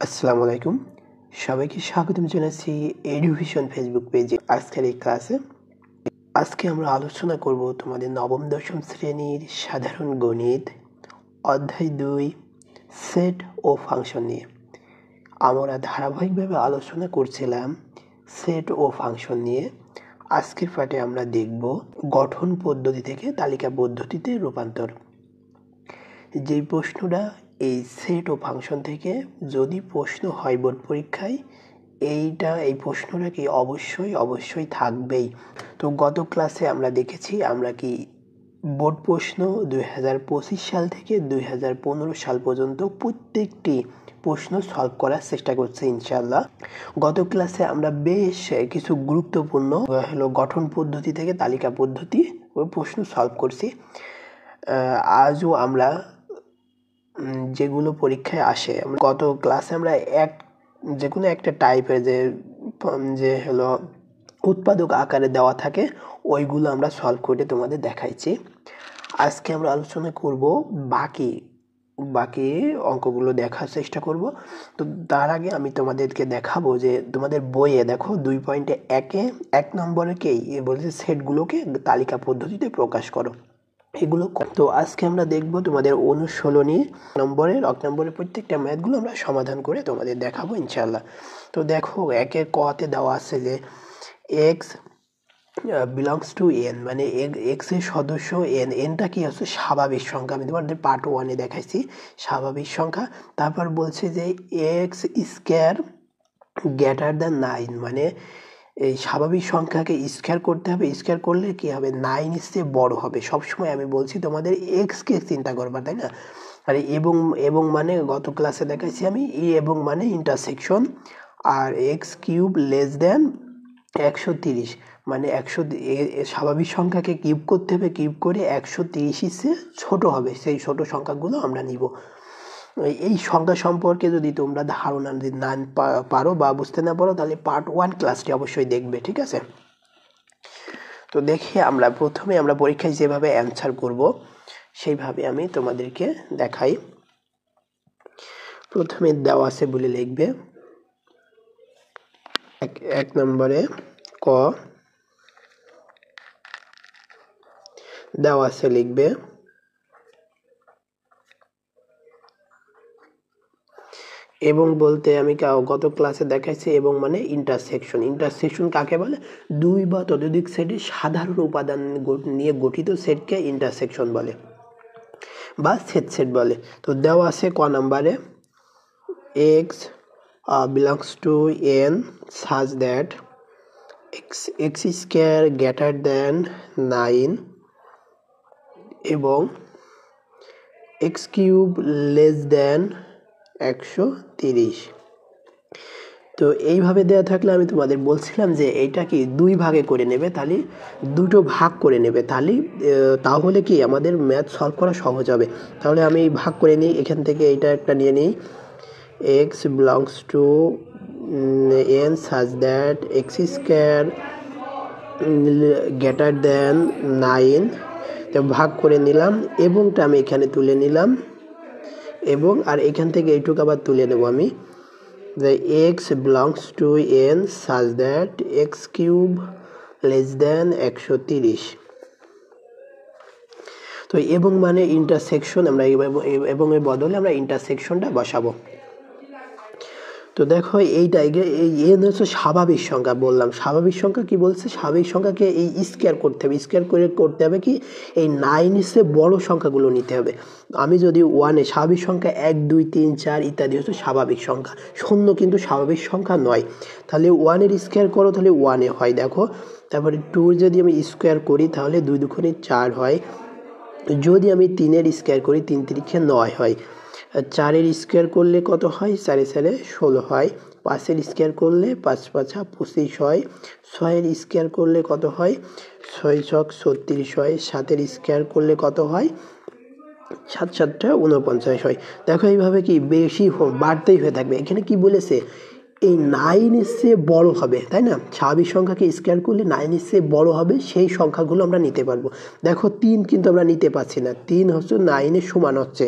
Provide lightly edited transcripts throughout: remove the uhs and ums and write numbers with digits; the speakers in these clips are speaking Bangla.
আসসালামু আলাইকুম। সবাইকে স্বাগতম জানাচ্ছি এডুভিশন ফেসবুক পেজে। আজকের এই ক্লাসে আজকে আমরা আলোচনা করব তোমাদের নবম দশম শ্রেণীর সাধারণ গণিত অধ্যায় 2 সেট ও ফাংশন নিয়ে। আমরা ধারাবাহিকভাবে আলোচনা করছিলাম সেট ও ফাংশন নিয়ে। আজকের পাঠে আমরা দেখব গঠন পদ্ধতি থেকে তালিকা পদ্ধতিতে রূপান্তর। যেই প্রশ্নটা এই সেট ও ফাংশন থেকে যদি প্রশ্ন হয় বোর্ড পরীক্ষায়, এই প্রশ্নটা কি অবশ্যই থাকবেই। তো গত ক্লাসে আমরা দেখেছি আমরা কি বোর্ড প্রশ্ন 2025 সাল থেকে 2015 সাল পর্যন্ত প্রত্যেকটি প্রশ্ন সলভ করার চেষ্টা করছি ইনশাআল্লাহ। গত ক্লাসে আমরা বেশ কিছু গুরুত্বপূর্ণ গঠন পদ্ধতি থেকে তালিকা পদ্ধতি ওই প্রশ্ন সলভ করছি। আজও আমরা যেগুলো পরীক্ষায় আসে, গত ক্লাসে আমরা যে কোনো একটা টাইপের যে হলো উৎপাদক আকারে দেওয়া থাকে ওইগুলো আমরা সলভ করে তোমাদের দেখাইছি। আজকে আমরা আলোচনা করব বাকি অঙ্কগুলো দেখার চেষ্টা করব। তো তার আগে আমি তোমাদেরকে দেখাবো যে তোমাদের বইয়ে দেখো 2.1 নম্বরে বলছে সেটগুলোকে তালিকা পদ্ধতিতে প্রকাশ করো। এগুলো তো আজকে আমরা দেখব তোমাদের অনুশীলনী নম্বরের প্রত্যেকটা ম্যাথগুলো আমরা সমাধান করে তোমাদের দেখাবো ইনশাআল্লাহ। তো দেখো একের কতে দেওয়া আছে যে x belongs to n, মানে x এর সদস্য n। nটা কি হচ্ছে স্বাভাবিক সংখ্যা, আমি তোমাদের পার্ট 1-এ দেখাইছি স্বাভাবিক সংখ্যা। তারপর বলছে যে x স্কয়ার গ্রেটার দ্যান 9, মানে এই স্বাভাবিক সংখ্যাকে স্কয়ার করতে হবে, স্কয়ার করলে কি হবে 9 এর চেয়ে বড় হবে। সবসময় আমি বলছি তোমাদের x কে চিন্তা করবা, তাই না? আর এবং মানে গত ক্লাসে দেখাইছি আমি এবং মানে ইন্টারসেকশন। আর x কিউব লেস দ্যান 130, মানে স্বাভাবিক সংখ্যাকে কিউব করতে হবে, কিউব করে 130 এর চেয়ে ছোট হবে, সেই ছোট সংখ্যাগুলো আমরা নিব। এই সংখ্যা সম্পর্কে যদি তোমরা ধারণা না পারো বা বুঝতে না পারো তাহলে পার্ট 1 ক্লাসটি অবশ্যই দেখবে, ঠিক আছে? তো দেখি আমরা প্রথমে পরীক্ষায় যেভাবে অ্যান্সার করব সেইভাবে আমি তোমাদেরকে দেখাই। প্রথমে দেওয়া আছে বলে লিখবে এক নম্বরে ক দেওয়া আছে লিখবে এবং বলতে আমি গত ক্লাসে দেখাইছি এবং মানে ইন্টারসেকশন কাকে বলে? দুই বা ততোধিক সেটের সাধারণ উপাদান নিয়ে গঠিত সেটকে ইন্টারসেকশন বলে বা সেট বলে। তো দেওয়া আছে ক নম্বরে x belongs to n such that x square greater than 9 এবং x cube less than 130। তো এইভাবে দেওয়া থাকলে আমি তোমাদের বলছিলাম যে এইটা কি দুই ভাগে করে নেবে, তাহলে দুটো ভাগ করে নেবে, তাহলে কি আমাদের ম্যাথ সলভ করা সহজ হবে। তাহলে আমি ভাগ করে নিই, এখান থেকে এইটা একটা নিয়ে নিই, x belongs to n such that x square greater than 9, তো ভাগ করে নিলাম এবংটা আমি এখানে তুলে নিলাম এবং আর এখান থেকে এইটুকু আবার তুলে নেব আমি, the x belongs to n such that x cube less than 130। তো এবং মানে ইন্টারসেকশন আমরা এবং এর বদলে আমরা ইন্টারসেকশনটা বসাবো। তো দেখো এইটা এই হচ্ছে স্বাভাবিক সংখ্যা। বললাম স্বাভাবিক সংখ্যা কি বলছে, স্বাভাবিক সংখ্যাকে এই স্কয়ার করতে হবে, স্কয়ার করে করতে হবে কি এই 9 এর চেয়ে বড় সংখ্যাগুলো নিতে হবে। আমি যদি 1-এ স্বাভাবিক সংখ্যা 1 2 3 4 ইত্যাদি হচ্ছে স্বাভাবিক সংখ্যা, শূন্য কিন্তু স্বাভাবিক সংখ্যা নয়। তাহলে 1-এর স্কয়ার করো তাহলে 1-এ হয়, দেখো। তারপরে 2 যদি আমি স্কয়ার করি তাহলে 2 দুগুণে 4 হয়। যদি আমি 3-এর স্কয়ার করি 3 3 9 হয়। 4-এর স্কয়ার করলে কত হয়? 4 4 16 হয়। 5-এর স্কয়ার করলে 5 5 25 হয়। 6-এর স্কয়ার করলে কত হয়? 6 6 36 হয়। 7-এর স্কয়ার করলে কত হয়? 7 7 49 হয়। দেখো এইভাবে কি বেশি বাড়তেই হয়ে থাকবে। এখানে কি বলেছে এই 9 এর চেয়ে বড় হবে, তাই না? স্বাভাবিক সংখ্যাকে স্কয়ার করলে 9 এর চেয়ে বড় হবে সেই সংখ্যাগুলো আমরা নিতে পারবো। দেখো 3 কিন্তু আমরা নিতে পারছি না, 3 হচ্ছে 9 এর সমান হচ্ছে।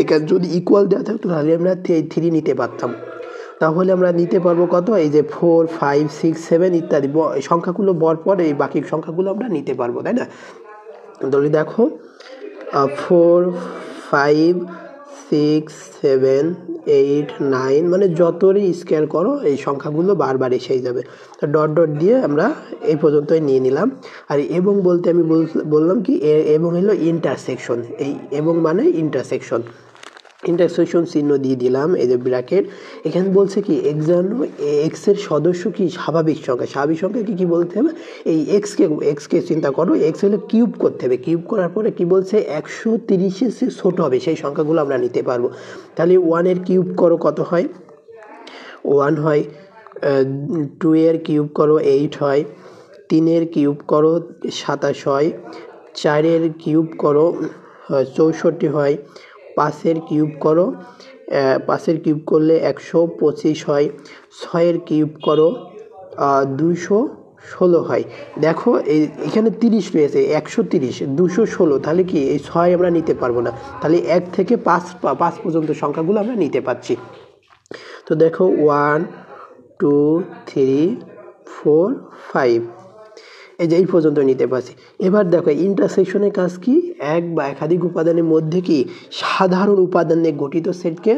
এখানে যদি ইকুয়াল দেওয়া থাকতো তাহলে আমরা 3 নিতে পারতাম। তাহলে আমরা নিতে পারবো কত, এই যে 4 5 6 7 ইত্যাদি সংখ্যাগুলো বর পর এই বাকি সংখ্যাগুলো আমরা নিতে পারবো, তাই না? তাহলে দেখো 4 5 6 7 8 9 মানে যতই স্কোয়ার করো এই সংখ্যাগুলো বারবার এসেই যাবে। তো ডট ডট দিয়ে আমরা এই পর্যন্তই নিয়ে নিলাম। আর এবং বলতে আমি বললাম কি এবং হলো ইন্টারসেকশন, এই এবং মানে ইন্টারসেকশন চিহ্ন দিয়ে দিলাম, এই যে ব্র্যাকেট। এখানে বলছে কি এক্স এর সদস্য কি স্বাভাবিক সংখ্যা কি বলতে হবে, এই এক্সকে চিন্তা করো, এক্স হলে কিউব করতে হবে, কিউব করার পরে কি বলছে 130-এর চেয়ে ছোট হবে সেই সংখ্যাগুলো আমরা নিতে পারবো। তাহলে 1 এর কিউব করো কত হয়, 1 হয়, 2 এর কিউব করো 8 হয়, 3 এর কিউব করো 27 হয়, 4 এর কিউব করো 64 হয়, 5 এর কিউব করো 5 এর কিউব করলে 125 হয়, 6 এর কিউব করো 216 হয়। দেখো এখানে 30 পেয়েছে, 130 216, তাহলে কি এই 6 আমরা নিতে পারবো না, তাহলে 1 থেকে 5 পর্যন্ত সংখ্যাগুলো আমরা নিতে পারছি। তো দেখো 1 2 3 4 5 এই যে এই পর্যন্ত নিতে পারছি। এবার দেখো ইন্টারসেকশনের কাজ কি, এক বা একাধিক উপাদানের মধ্যে কি সাধারণ উপাদানে গঠিত সেটকে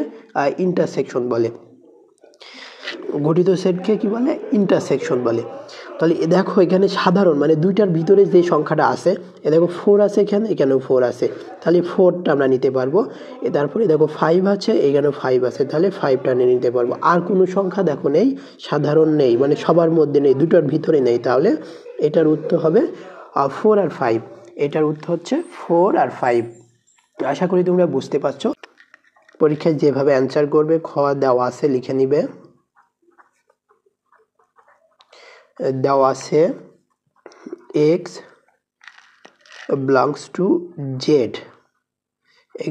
ইন্টারসেকশন বলে, গঠিত সেটকে কি বলে, ইন্টারসেকশন বলে। তাহলে দেখো এখানে সাধারণ মানে দুইটার ভিতরে যে সংখ্যাটা আছে, এ দেখো 4 আছে, এখানেও 4 আছে, তাহলে 4টা আমরা নিতে পারবো। তারপরে দেখো 5 আছে, এখানেও 5 আছে, তাহলে 5টা নিতে পারবো। আর কোনো সংখ্যা দেখো নেই, সাধারণ নেই, মানে সবার মধ্যে নেই, দুটার ভিতরে নেই, তাহলে এটার উত্তর হবে 4 আর 5। এটার উত্তর হচ্ছে 4 আর 5। আশা করি তোমরা বুঝতে পারছো। পরীক্ষায় যেভাবে অ্যান্সার করবে খ দেওয়া আছে লিখে নিবে। দেওয়া আছে x belongs to z,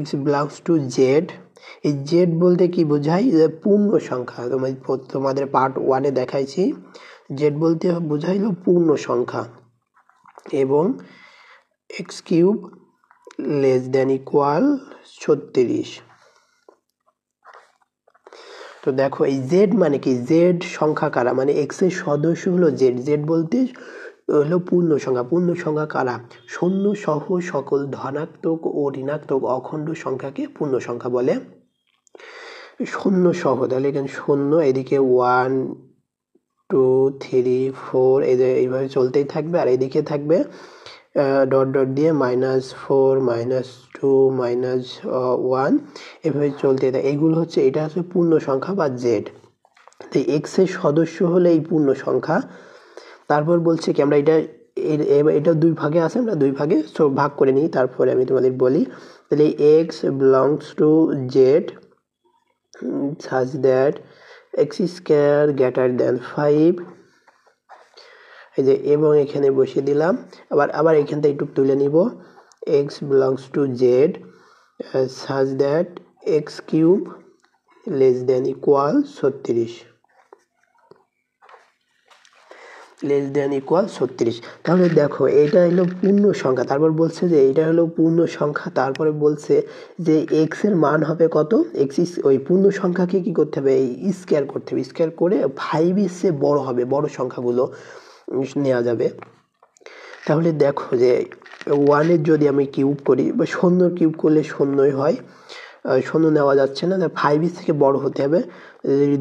x belongs to z। এই z বলতে কি বোঝায়, পূর্ণ সংখ্যা। তোমাদের পার্ট 1-এ দেখাইছি, z বলতে বোঝাইলো পূর্ণ সংখ্যা। এবং x cube less than equal 36। তো দেখো এই জেড মানে কি, জেড সংখ্যা কারা, মানে এক্স এর সদস্য হলো জেড। জেড বলতে হলো পূর্ণ সংখ্যা কারা, শূন্য সহ সকল ধনাত্মক ও ঋণাত্মক অখণ্ড সংখ্যাকে পূর্ণ সংখ্যা বলে। শূন্য সহ, তাহলে এখানে শূন্য, এদিকে 1 2 3 4 এইভাবে চলতেই থাকবে, আর এদিকে থাকবে ডট ডট দিয়ে -4 -2 -1 এভাবে চলতে থাকে। এইগুলো হচ্ছে, এটা হচ্ছে পূর্ণ সংখ্যা বা জেড। তো এক্স এর সদস্য হলে এই পূর্ণ সংখ্যা। তারপর বলছে কি আমরা এটা দুই ভাগে আছে, আমরা দুই ভাগে ভাগ করে নিই, তারপরে আমি তোমাদের বলি। তাহলে x belongs to Z such that x square greater than 5। এই যে এবং এখানে বসিয়ে দিলাম, আবার এখান থেকে একটু তুলে নিব, x belongs to z such that x cube less than equal 36, less than equal 36। তাহলে দেখো এটা হলো পূর্ণ সংখ্যা, তারপর বলছে যে এটা হলো পূর্ণ সংখ্যা, তারপরে বলছে যে এক্স এর মান হবে কত, এক্স ওই পূর্ণ সংখ্যাকে কি করতে হবে, স্কোয়ার করতে হবে, স্কোয়ার করে 5 এর চেয়ে বড় হবে, বড় সংখ্যাগুলো নেওয়া যাবে। তাহলে দেখো যে 1 এর যদি আমি কিউব করি বা শূন্যর কিউব করলে শূন্যই হয়, শূন্য নেওয়া যাচ্ছে না, 5 এর থেকে বড় হতে হবে।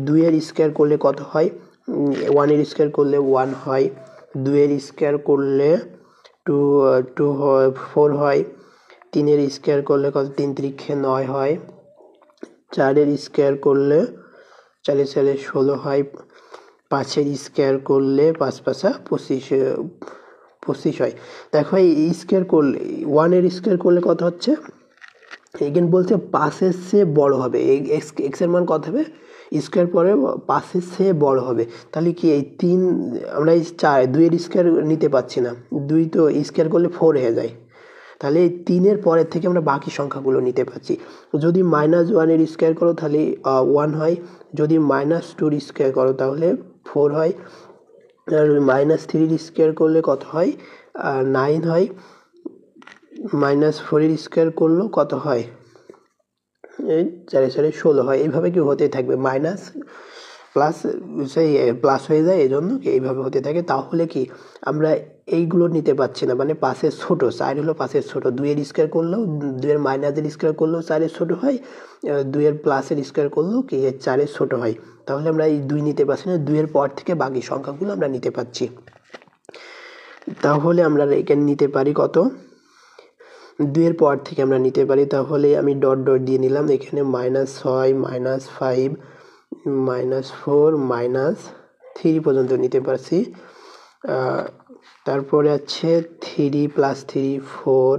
2 এর স্কোয়ার করলে কত হয়, 1 এর স্কোয়ার করলে 1 হয়, 2 এর স্কোয়ার করলে 2 হয়, 4 হয়, 3 এর স্কোয়ার করলে কত, 3 3 9 হয়, 4 এর স্কোয়ার করলে 4 4 16 হয়, 5 এর স্কোয়ার করলে 5 5 25 হয়। দেখো এই স্কোয়ার করলে 1 এর স্কোয়ার করলে কত হচ্ছে, এখানে বলছে 5 এর চেয়ে বড় হবে, এক্স এর মান কত হবে, স্কোয়ার পরে 5 এর চেয়ে বড় হবে। তাহলে কি এই 3 আমরা এই 2 এর স্কোয়ার নিতে পারছি না, 2 তো স্কোয়ার করলে 4 হয়ে যায়, তাহলে এই 3 এর পরের থেকে আমরা বাকি সংখ্যাগুলো নিতে পারছি। যদি -1 এর স্কোয়ার করো তাহলে 1 হয়, যদি -2 এর স্কোয়ার করো তাহলে 4 হয়, আর -3 এর স্কোয়ার করলে কত হয়, 9 হয়, -4 এর স্কোয়ার করলেও কত হয়, এই 4 4 16 হয়। এইভাবে কি হতে থাকবে, প্লাস সেই প্লাস হয়ে যায়, এই জন্য এইভাবে হতে থাকে। তাহলে কি আমরা এইগুলো নিতে পারছি না, মানে পাশের ছোট, 4 হলো পাশের ছোট, 2 এর স্কোয়ার করলেও 2 এর মাইনাসের স্কোয়ার করলেও 4 এর ছোট হয়, 2 এর প্লাসের স্কোয়ার করলেও কি 4 এর ছোট হয়। তাহলে আমরা এই 2 নিতে পারছি না, 2 এর পর থেকে বাকি সংখ্যাগুলো আমরা নিতে পারছি। তাহলে আমরা এখানে নিতে পারি কত, 2 এর পর থেকে আমরা নিতে পারি। তাহলে আমি ডট ডট দিয়ে নিলাম, এখানে -6 -5 -4 -3 পর্যন্ত নিতে পারছি। তারপরে আছে 3 + 3 4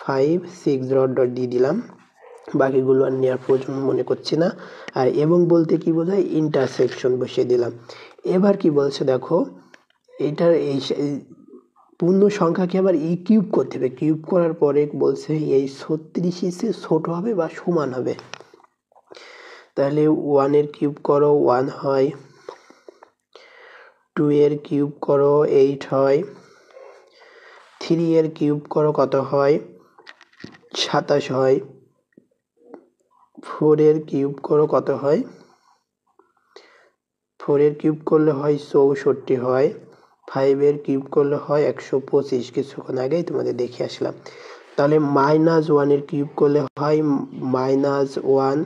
5 6 ডট ডট দিয়ে দিলাম, বাকিগুলো আর নেওয়ার প্রয়োজন মনে করছি না। আর এবং বলতে কি বোঝায়, ইন্টারসেকশন বসিয়ে দিলাম। এবার কি বলছে দেখো, এইটার এই পূর্ণ সংখ্যাকে আবার কিউব করতে হবে। কিউব করার পরে বলছে এই 36 এর ছোট হবে বা সমান হবে। তাহলে 1 এর কিউব করো 1 হয়, 2 এর কিউব করো 8 হয়, 3 এর কিউব করো কত হয়, 27 হয়, 4 এর কিউব করো কত হয়, 4 এর কিউব করলে হয় 64 হয়, 5 এর কিউব করলে হয় 125, কিছুক্ষণ আগেই তোমাদের দেখে আসলাম। তাহলে -1 এর কিউব করলে হয় -1,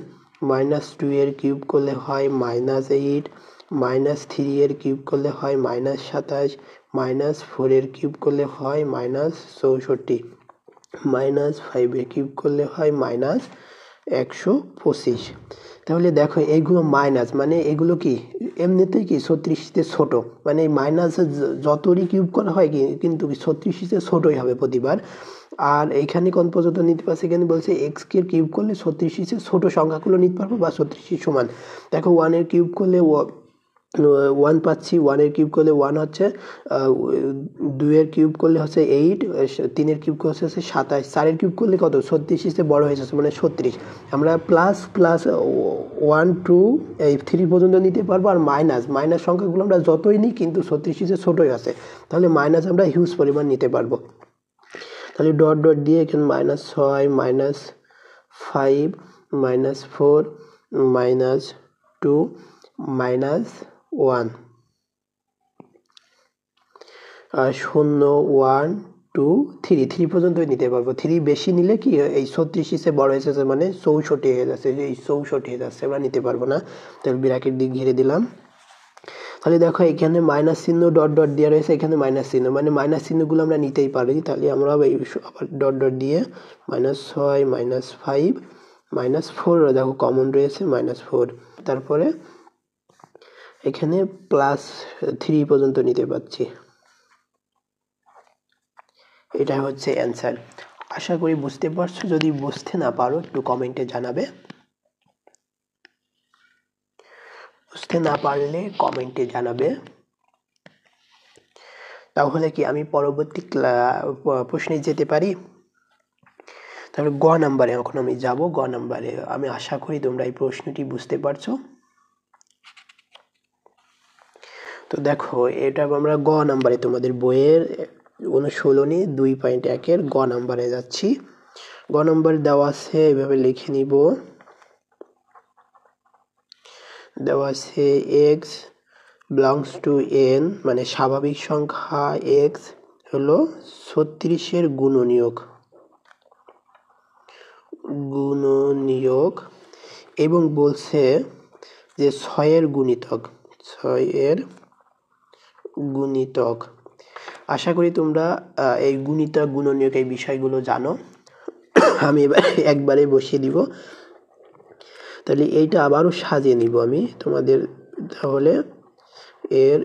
-2 এর কিউব করলে হয় -8, -3 এর কিউব করলে হয় -27, -4 এর কিউব করলে হয় -64, -5 এর কিউব করলে হয় -125। তাহলে দেখো এইগুলো মাইনাস, মানে এগুলো কি এমনিতেই কি 36 ছোট, মানে এই মাইনাস যতই কিউব করা হয় কিন্তু 36 ছোটই হবে প্রতিবার। আর এইখানে কোন পর্যন্ত নিতে পারছি, এখানে বলছে এক্স কে কিউব করলে 36 ছোট সংখ্যাগুলো নিতে পারবো বা 36 সমান। দেখো 1 এর কিউব করলে 1 পাচ্ছি, 1 এর কিউব করলে 1 হচ্ছে, 2 এর কিউব করলে হচ্ছে 8, 3 এর কিউব করলে হচ্ছে 27, 4 এর কিউব করলে কত 36 বড় হয়ে যাচ্ছে, মানে 36। আমরা প্লাস 1 2 এই 3 পর্যন্ত নিতে পারবো। আর মাইনাস সংখ্যাগুলো আমরা যতই নিই কিন্তু 36 ছোটই আছে, তাহলে মাইনাস আমরা হিউজ পরিমাণ নিতে পারবো। তাহলে ডট ডট দিয়ে এখানে -6 -5 -4 -2 -1 0 1 2 3 পর্যন্তই নিতে পারবো। 3 বেশি নিলে কি এই 36 বড় হয়ে যাচ্ছে, মানে 64 হয়ে যাচ্ছে, এই 64 হয়ে যাচ্ছে, আমরা নিতে পারবো না। তাহলে ব্র্যাকেট দিয়ে ঘিরে দিলাম। তাহলে দেখো এখানে মাইনাস চিহ্ন ডট ডট দেওয়া রয়েছে, এখানে মাইনাস চিহ্ন, মানে মাইনাস চিহ্নগুলো আমরা নিতেই পারি। তাহলে আমরা আবার ডট ডট দিয়ে -6 -5 -4, দেখো কমন রয়েছে -4। তারপরে এখানে +3 পর্যন্ত নিতে পারছি। এটা হচ্ছে অ্যান্সার। আশা করি বুঝতে পারছো। যদি বুঝতে না পারো একটু কমেন্টে জানাবে, বুঝতে না পারলে কমেন্টে জানাবে। তাহলে কি আমি পরবর্তী প্রশ্নে যেতে পারি। তারপরে গ নাম্বারে এখন আমি যাব। গ নাম্বারে আমি আশা করি তোমরা এই প্রশ্নটি বুঝতে পারছো। তো দেখো এটা আমরা গ নাম্বারে তোমাদের বইয়ের অনুশীলনী 2.1 গ নাম্বারে যাচ্ছি। গ নাম্বার দেওয়া আছে, এভাবে লিখে নিব। দেওয়া আছে x belongs to n, মানে স্বাভাবিক সংখ্যা x হলো 36 এর গুণনীয়ক এবং বলছে যে 6 এর গুণিতক। আশা করি তোমরা এই গুণিতক গুণনীয়ক এই বিষয়গুলো জানো। আমি এবার একবারে বসিয়ে দিব। তাহলে এইটা আবারও সাজিয়ে নিব আমি তোমাদের। তাহলে এর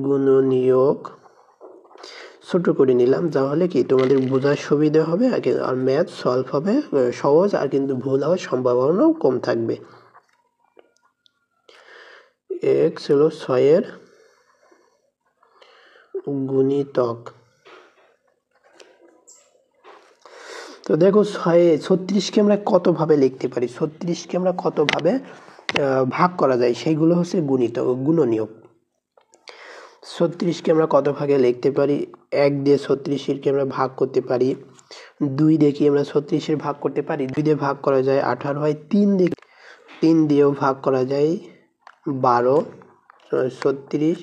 গুণনীয়ক ছোট করে নিলাম, তাহলে কি তোমাদের বোঝার সুবিধা হবে আর ম্যাথ সলভ হবে সহজ, আর কিন্তু ভুল হওয়ার সম্ভাবনাও কম থাকবে। x হলো 6 এর গুণিতক। তো দেখো 36কে আমরা কত ভাবে লিখতে পারি, 36কে আমরা কত ভাবে ভাগ করা যায়, সেইগুলো হচ্ছে গুণনীয়ক। 36কে আমরা কত ভাগে লিখতে পারি, 1 দিয়ে 36 আমরা ভাগ করতে পারি, 2 দিয়ে কি আমরা 36 ভাগ করতে পারি, 2 দিয়ে ভাগ করা যায় 18 হয়, 3 দিয়েও ভাগ করা যায় 12 36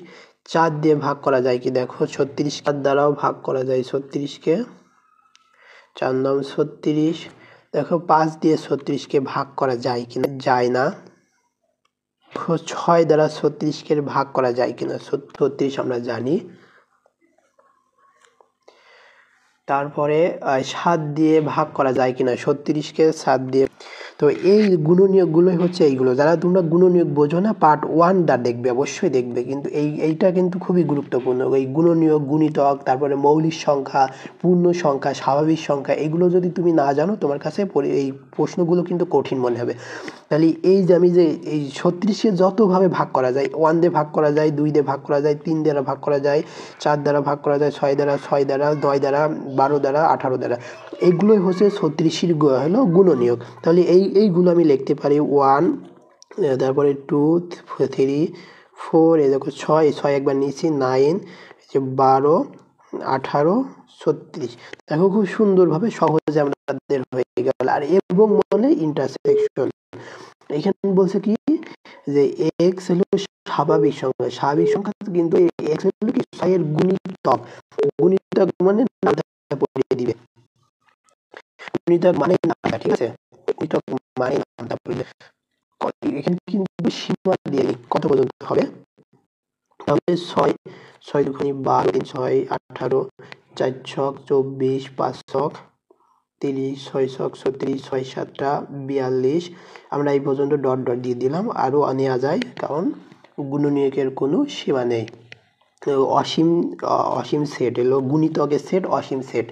4 দিয়ে ভাগ করা যায় কি দেখো 36 4 দ্বারাও ভাগ করা যায় 36 কে 4 9 36 দেখো 5 দিয়ে 36 কে ভাগ করা যায় কিনা যায় না 6 দ্বারা 36 কে ভাগ করা যায় কিনা 36 আমরা জানি তারপরে 7 দিয়ে ভাগ করা যায় কিনা 36 কে 7 দিয়ে তো এই গুণনীয়কগুলোই হচ্ছে এইগুলো যারা তোমরা গুণনীয়ক বোঝো না পার্ট 1টা দেখবে অবশ্যই দেখবে কিন্তু এইটা কিন্তু খুবই গুরুত্বপূর্ণ এই গুণনীয়ক গুণিতক তারপরে মৌলিক সংখ্যা পূর্ণ সংখ্যা স্বাভাবিক সংখ্যা এগুলো যদি তুমি না জানো তোমার কাছে এই প্রশ্নগুলো কিন্তু কঠিন মনে হবে তাহলে এই যে আমি যে এই 36 কে যতভাবে ভাগ করা যায় 1 দিয়ে ভাগ করা যায় 2 দিয়ে ভাগ করা যায় 3 দ্বারা ভাগ করা যায় 4 দ্বারা ভাগ করা যায় 6 দ্বারা 9 দ্বারা 12 দ্বারা 18 দ্বারা এইগুলোই হচ্ছে 36 এর হলো গুণনীয়ক তাহলে এইগুলো আমি লিখতে পারি 1 তারপরে 2 3 4 এই দেখো 6 একবার নিচে 9 যে 12 18 36 দেখো খুব সুন্দরভাবে সহজে আমাদের হয়ে গেল আর এবং মানে ইন্টারসেকশন এখানে বলছে কি যে x হলো স্বাভাবিক সংখ্যা কিন্তু x হলো কি 6 এর গুণিতক মানে নামটা পড়িয়ে দিবে গুণিতক মানে নামটা ঠিক আছে গুণিতক মানে নামটা পড়িয়ে এখানে কিন্তু সীমা দিয়ে কত পর্যন্ত হবে তাহলে 6 দুগুণে 12 3 6 18 4 ছক 24 5 ছক 30 6 ছক 36 6 7টা 42 আমরা এই পর্যন্ত ডট ডট দিয়ে দিলাম আরো নেওয়া যায় কারণ গুণনীয়কের কোনো সীমা নেই অসীম সেট হলো গুণিতকের সেট অসীম সেট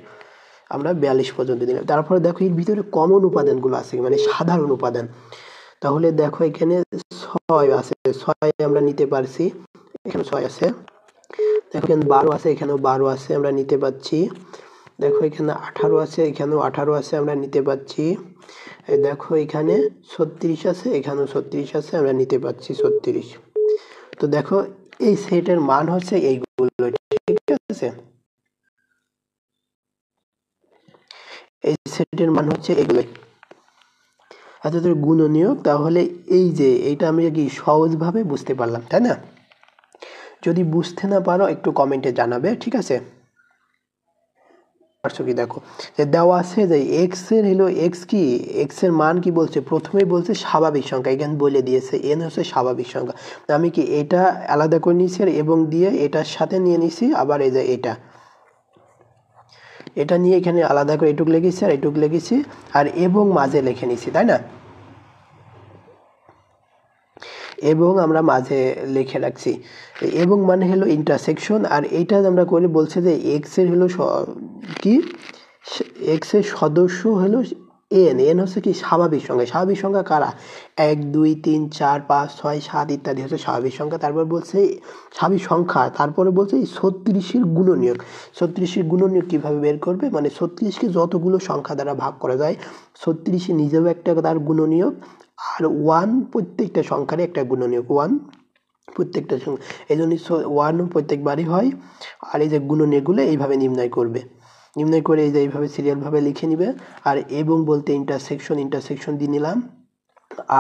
আমরা 42 পর্যন্ত দিলাম তারপরে দেখো এর ভিতরে কমন উপাদানগুলো আছে মানে সাধারণ উপাদান তাহলে দেখো এখানে 6 আছে 6 আমরা নিতে পারছি এখানে 6 আছে দেখো এখানে 12 আছে এখানেও 12 আছে আমরা নিতে পাচ্ছি দেখো এখানে 18 আছে এখানেও 18 আছে আমরা নিতে পাচ্ছি দেখো এখানে 36 আছে এখানেও 36 আছে আমরা নিতে পাচ্ছি 36 তো দেখো এই সেটের মান হচ্ছে এইগুলো ঠিক আছে এই সেটের মান হচ্ছে এগুলো আচ্ছা তোর গুণনীয়ক তাহলে এই যে এইটা আমি কি সহজভাবে বুঝতে পারলাম তাই না যদি বুঝতে না পারো একটু কমেন্টে জানাবে ঠিক আছে পারছো কি দেখো যে দেওয়া আছে যে x এর হলো x কি x এর মান কি বলছে প্রথমেই বলছে স্বাভাবিক সংখ্যা এখানে বলে দিয়েছে n হচ্ছে স্বাভাবিক সংখ্যা আমি কি এটা আলাদা করে নিয়েছি আর এবং দিয়ে এটার সাথে নিয়ে নিছি আবার এই যে এটা নিয়ে এখানে আলাদা করে এটুক লিখেছি আর এটুক লিখেছি আর এবং মাঝে লিখে নিছি তাই না এবং আমরা মাঝে লিখে রাখছি এবং মানে হলো ইন্টারসেকশন আর এইটা আমরা করে বলছে যে x এর হলো কি x এর সদস্য হলো n হচ্ছে কি স্বাভাবিক সংখ্যা কারা 1 2 3 4 5 6 7 ইত্যাদি হচ্ছে স্বাভাবিক সংখ্যা তারপর বলছে স্বাভাবিক সংখ্যা তারপরে বলছে 36 এর গুণনীয়ক 36 এর গুণনীয়ক কিভাবে বের করবে মানে 36 কে যতগুলো সংখ্যা দ্বারা ভাগ করা যায় 36 এ নিজেও একটা তার গুণনীয়ক আর 1 প্রত্যেকটা সংখ্যার একটা গুণনীয়ক 1 প্রত্যেকটা সংখ্যা এইজন্য 1 প্রত্যেকবারই হয় আর এই যে গুণনীয়কগুলো এইভাবে নির্ণয় করে এই যে এইভাবে সিরিয়াল ভাবে লিখে নিবে আর এবং বলতে ইন্টারসেকশন দিয়ে নিলাম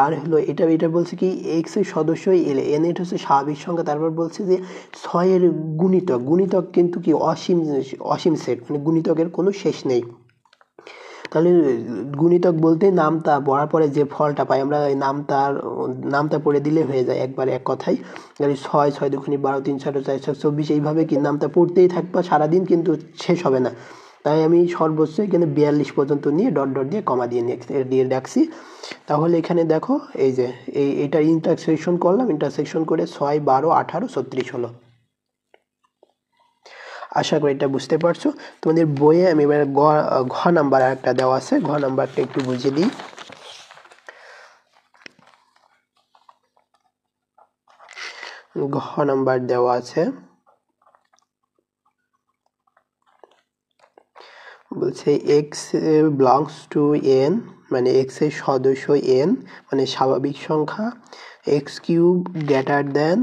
আর হলো এটা বলছে কি x এর সদস্যই এলে n এটা হচ্ছে স্বাভাবিক সংখ্যা তারপর বলছে যে 6 এর গুণিতক কিন্তু কি অসীম সেট মানে গুণিতকের কোনো শেষ নেই তাহলে গুণিতক বলতে নামতা পড়ার পরে যে ফলটা পাই আমরা এই নামতা পড়ে দিলে হয়ে যায় একবারে এক কথায় 6 দুগুণে 12 3 4 4 24 এইভাবে কি নামতা পড়তেই থাকবা সারাদিন কিন্তু শেষ হবে না তাই আমি সর্বোচ্চ এখানে 42 পর্যন্ত নিয়ে ডট ডট দিয়ে কমা দিয়ে রাখছি তাহলে এখানে দেখো এই যে এটা ইন্টারসেকশন করলাম ইন্টারসেকশন করে 6 12 18 36 হলো আশা করি এটা বুঝতে পারছো তোমাদের বইয়ে আমি এবার ঘ নাম্বার একটা দেওয়া আছে ঘ নাম্বারটা একটু বুঝিয়ে দিই ঘ নাম্বার দেওয়া আছে বলছে x belongs to n মানে x এর সদস্য n মানে স্বাভাবিক সংখ্যা x কিউব গ্রেটার দেন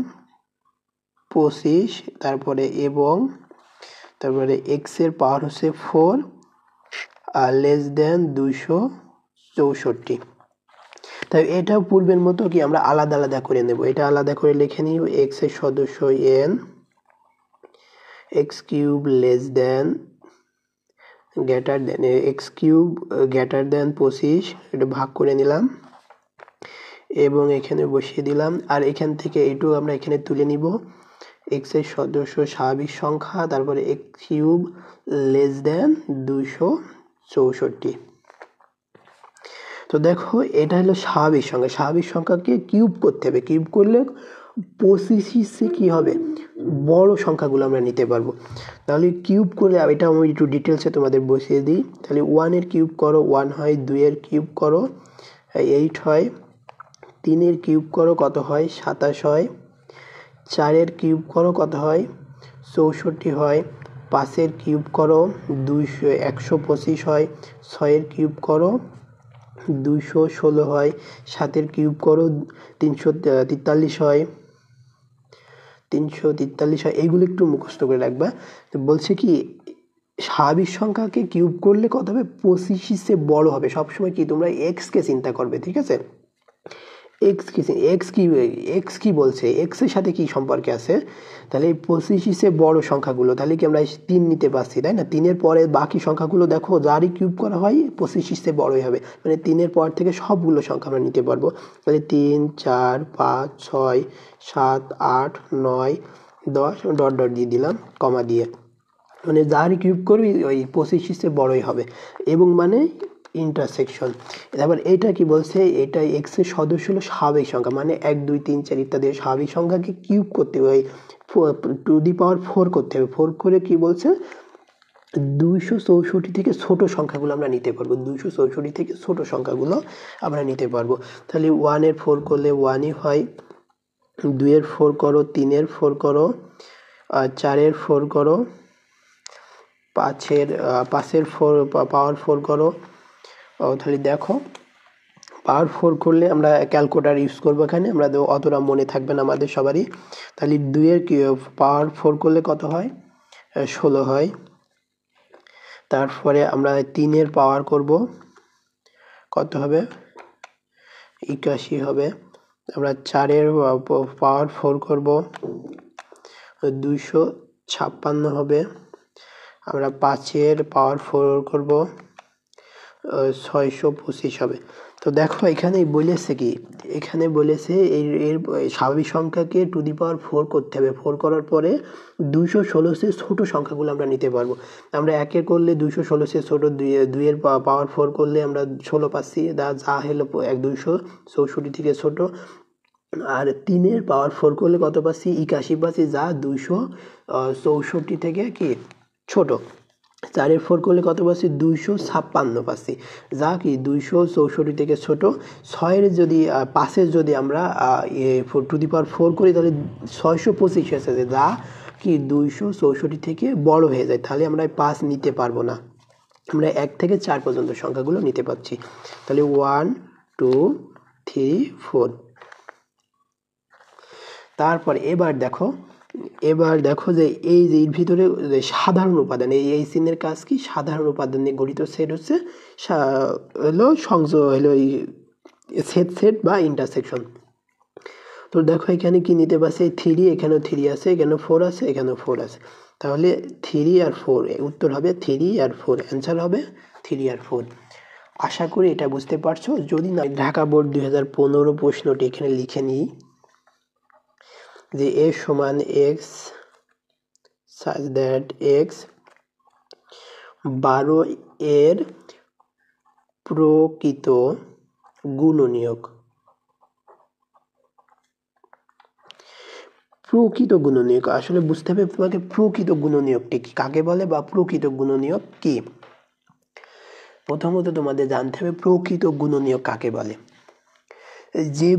25 তারপরে এবং তারপরে x এর পাওয়ার হচ্ছে 4 আর লেস দেন 264 তাই এটা পূর্বের মতো কি আমরা আলাদা আলাদা করে নেব। এটা আলাদা করে লিখে নিব x এর সদস্য n, x cube less than greater than x cube greater than 25, এটা ভাগ করে নিলাম এবং এখানে বসিয়ে দিলাম। আর এখান থেকে এইটুকু আমরা এখানে তুলে নিব, x এর সদস্য স্বাভাবিক সংখ্যা, তারপরে x কিউব লেস দেন 264। তো দেখো এটা হলো স্বাভাবিক সংখ্যা, স্বাভাবিক সংখ্যাকে কিউব করতে হবে, কিউব করলে 25 কি হবে, বড় সংখ্যাগুলো আমরা নিতে পারবো। তাহলে কিউব করে এটা আমি একটু ডিটেলসে তোমাদের বসিয়ে দিই। তাহলে 1 এর কিউব করো 1 হয়, 2 এর কিউব করো 8 হয়, 3 এর কিউব করো কত হয় 27 হয়, 4 এর কিউব করো কত হয় 64 হয়, 5 এর কিউব করো 125 হয়, 6 এর কিউব করো 216 হয়, 7 এর কিউব করো 343 হয়, 343 হয়। এইগুলো একটু মুখস্থ করে রাখবা। তো বলছে কি স্বাভাবিক সংখ্যাকে কিউব করলে কত হবে, 25 এর বড় হবে। সবসময় কি তোমরা x কে চিন্তা করবে, ঠিক আছে। x কি বলছে, x এর সাথে কি সম্পর্কে আছে, তাহলে 25 এর বড় সংখ্যাগুলো, তাহলে কি আমরা 3 নিতে পারছি, তাই না। 3 এর পরে বাকি সংখ্যাগুলো দেখো যারই কিউব করা হয় 25 এর বড়ই হবে, মানে 3 এর পর থেকে সবগুলো সংখ্যা আমরা নিতে পারবো। তাহলে 3 4 5 6 7 8 9 10 ডট ডট দিয়ে দিলাম কমা দিয়ে, মানে যারই কিউব করবি ওই 25 এর বড়ই হবে, এবং মানে ইন্টারসেকশন। এবার এটা কি বলছে, এটা x এর সদস্য হলো স্বাভাবিক সংখ্যা, মানে 1 2 3 4 ইত্যাদি স্বাভাবিক সংখ্যাকে কিউব করতে হবে, 4 করতে হবে। 4 করে কি বলছে 264 থেকে ছোট সংখ্যাগুলো আমরা নিতে পারবো, 264 থেকে ছোট সংখ্যাগুলো আমরা নিতে পারবো। তাহলে 1 এর 4 করলে 1ই হয়, 2 এর 4 করো, 3 এর 4 করো, 4 এর 4 করো, 5 এর 4 পাওয়ার 4 করো। তাহলে দেখো পাওয়ার 4 করলে আমরা ক্যালকুলেটর ইউজ করবো এখানে, আমরা অতটা মনে থাকবে না আমাদের সবারই। তাহলে 2 এর পাওয়ার 4 করলে কত হয় 16 হয়। তারপরে আমরা 3 এর পাওয়ার করব, কত হবে 81 হবে। আমরা 4 এর পাওয়ার 4 করব, 256 হবে। আমরা 5 এর পাওয়ার 4 করব, 625 হবে। তো দেখো এখানে বলেছে কি, এখানে বলেছে এর স্বাভাবিক সংখ্যাকে টু দি পাওয়ার 4 করতে হবে। 4 করার পরে 216 এর ছোট সংখ্যাগুলো আমরা নিতে পারবো। আমরা 1 এর করলে 216 এর ছোট, 2 এর পাওয়ার 4 করলে আমরা 16 পাচ্ছি, যা হলো 264 থেকে ছোট। আর 3 এর পাওয়ার 4 করলে কত পাচ্ছি 81 পাচ্ছি, যা 264 থেকে কি ছোট। 4 এর 4 করলে কত পাচ্ছি 256 পাচ্ছি, যা কি 264 থেকে ছোট। 6 এর যদি 5 এর যদি আমরা টু দি পাওয়ার 4 করি তাহলে 625 আসে, যা কি 264 থেকে বড় হয়ে যায়। তাহলে আমরা 5 নিতে পারবো না, আমরা 1 থেকে 4 পর্যন্ত সংখ্যাগুলো নিতে পারছি। তাহলে 1 2 3 4। তারপর এবার দেখো যে এই যে এর ভিতরে সাধারণ উপাদান, এই চিহ্নের কাজ কি, সাধারণ উপাদান নিয়ে গঠিত সেট হচ্ছে হলো সংযোগ, হলো সেট বা ইন্টারসেকশন। তো দেখো এখানে কি নিতে পারছে 3, এখানেও 3 আছে, এখানেও 4 আছে, এখানেও 4 আছে। তাহলে 3 আর 4, উত্তর হবে 3 আর 4, অ্যান্সার হবে 3 আর 4। আশা করি এটা বুঝতে পারছো। যদি না ঢাকা বোর্ড 2015 প্রশ্নটি এখানে লিখে নিই যে a সমান x such that x 12 এর প্রকৃত গুণনীয়ক। প্রকৃত গুণনীয়ক আসলে বুঝতে হবে তোমাকে, প্রকৃত গুণনীয়কটি কি, কাকে বলে বা প্রকৃত গুণনীয়ক কি। প্রথমত তোমাদের জানতে হবে প্রকৃত গুণনীয়ক কাকে বলে। যে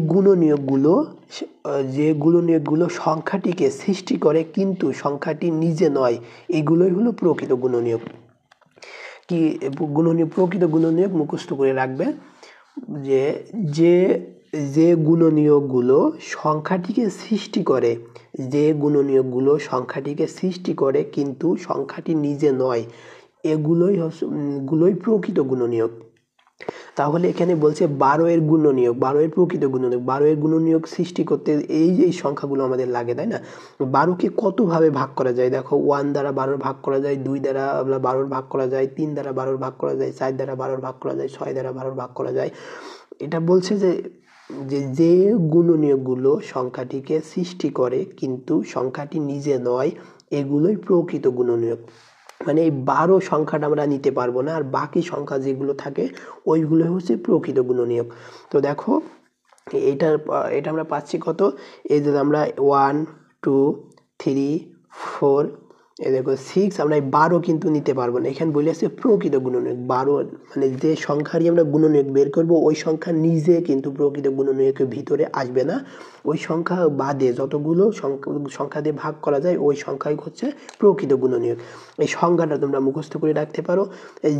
গুণনীয়কগুলো সংখ্যাটিকে সৃষ্টি করে কিন্তু সংখ্যাটি নিজে নয়, এগুলোই হলো প্রকৃত গুণনীয়ক। কি গুণনীয়ক, প্রকৃত গুণনীয়ক মুখস্থ করে রাখবে যে যে গুণনীয়কগুলো সংখ্যাটিকে সৃষ্টি করে, যে গুণনীয়কগুলো সংখ্যাটিকে সৃষ্টি করে কিন্তু সংখ্যাটি নিজে নয়, এগুলোই প্রকৃত গুণনীয়ক। তাহলে এখানে বলছে 12 এর গুণনীয়ক, 12 এর প্রকৃত গুণনীয়ক, 12 এর গুণনীয়ক সৃষ্টি করতে এই যে সংখ্যাগুলো আমাদের লাগে, তাই না? 12কে কতভাবে ভাগ করা যায় দেখো, 1 দ্বারা 12 ভাগ করা যায়, 2 দ্বারা 12 ভাগ করা যায়, 3 দ্বারা 12 ভাগ করা যায়, 4 দ্বারা 12 ভাগ করা যায়, 6 দ্বারা 12 ভাগ করা যায়। এটা বলছে যে যে গুণনীয়কগুলো সংখ্যাটিকে সৃষ্টি করে কিন্তু সংখ্যাটি নিজে নয়, এগুলোই প্রকৃত গুণনীয়ক। মানে এই 12 সংখ্যাটা আমরা নিতে পারবো না, আর বাকি সংখ্যা যেগুলো থাকে ওইগুলো হচ্ছে প্রকৃত গুণনীয়ক। তো দেখো এটা এটা আমরা পাচ্ছি কত, এই যে আমরা 1 2 3 4 এই দেখো 6, আমরা এই 12 কিন্তু নিতে পারবো না। এখানে বলে আছে প্রকৃত গুণনীয়ক 12, মানে যে সংখ্যারই আমরা গুণনীয়ক বের করব ওই সংখ্যা নিজে কিন্তু প্রকৃত গুণনীয়কের ভিতরে আসবে না, ওই সংখ্যা বাদে যতগুলো সংখ্যা দিয়ে ভাগ করা যায় ওই সংখ্যাই হচ্ছে প্রকৃত গুণনীয়ক। এই সংখ্যাটা তোমরা মুখস্থ করে রাখতে পারো,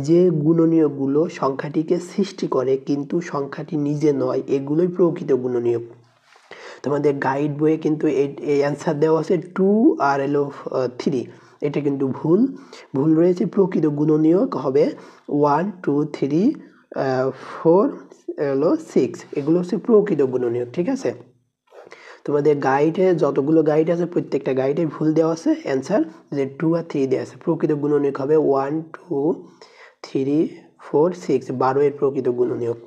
যে গুণনীয়কগুলো সংখ্যাটিকে সৃষ্টি করে কিন্তু সংখ্যাটি নিজে নয়, এগুলোই প্রকৃত গুণনীয়ক। তোমাদের গাইড বইয়ে কিন্তু এই অ্যান্সার দেওয়া আছে 2 আর হলো 3, এটা কিন্তু ভুল রয়েছে। প্রকৃত গুণনীয়ক হবে 1 2 3 4 হলো 6, এগুলো হচ্ছে প্রকৃত গুণনীয়ক, ঠিক আছে? তোমাদের গাইডে যতগুলো গাইড আছে প্রত্যেকটা গাইডে ভুল দেওয়া আছে অ্যান্সার, যে 2 আর 3 দেওয়া আছে। প্রকৃত গুণনীয়ক হবে 1 2 3 4 6, 12 এর প্রকৃত গুণনীয়ক।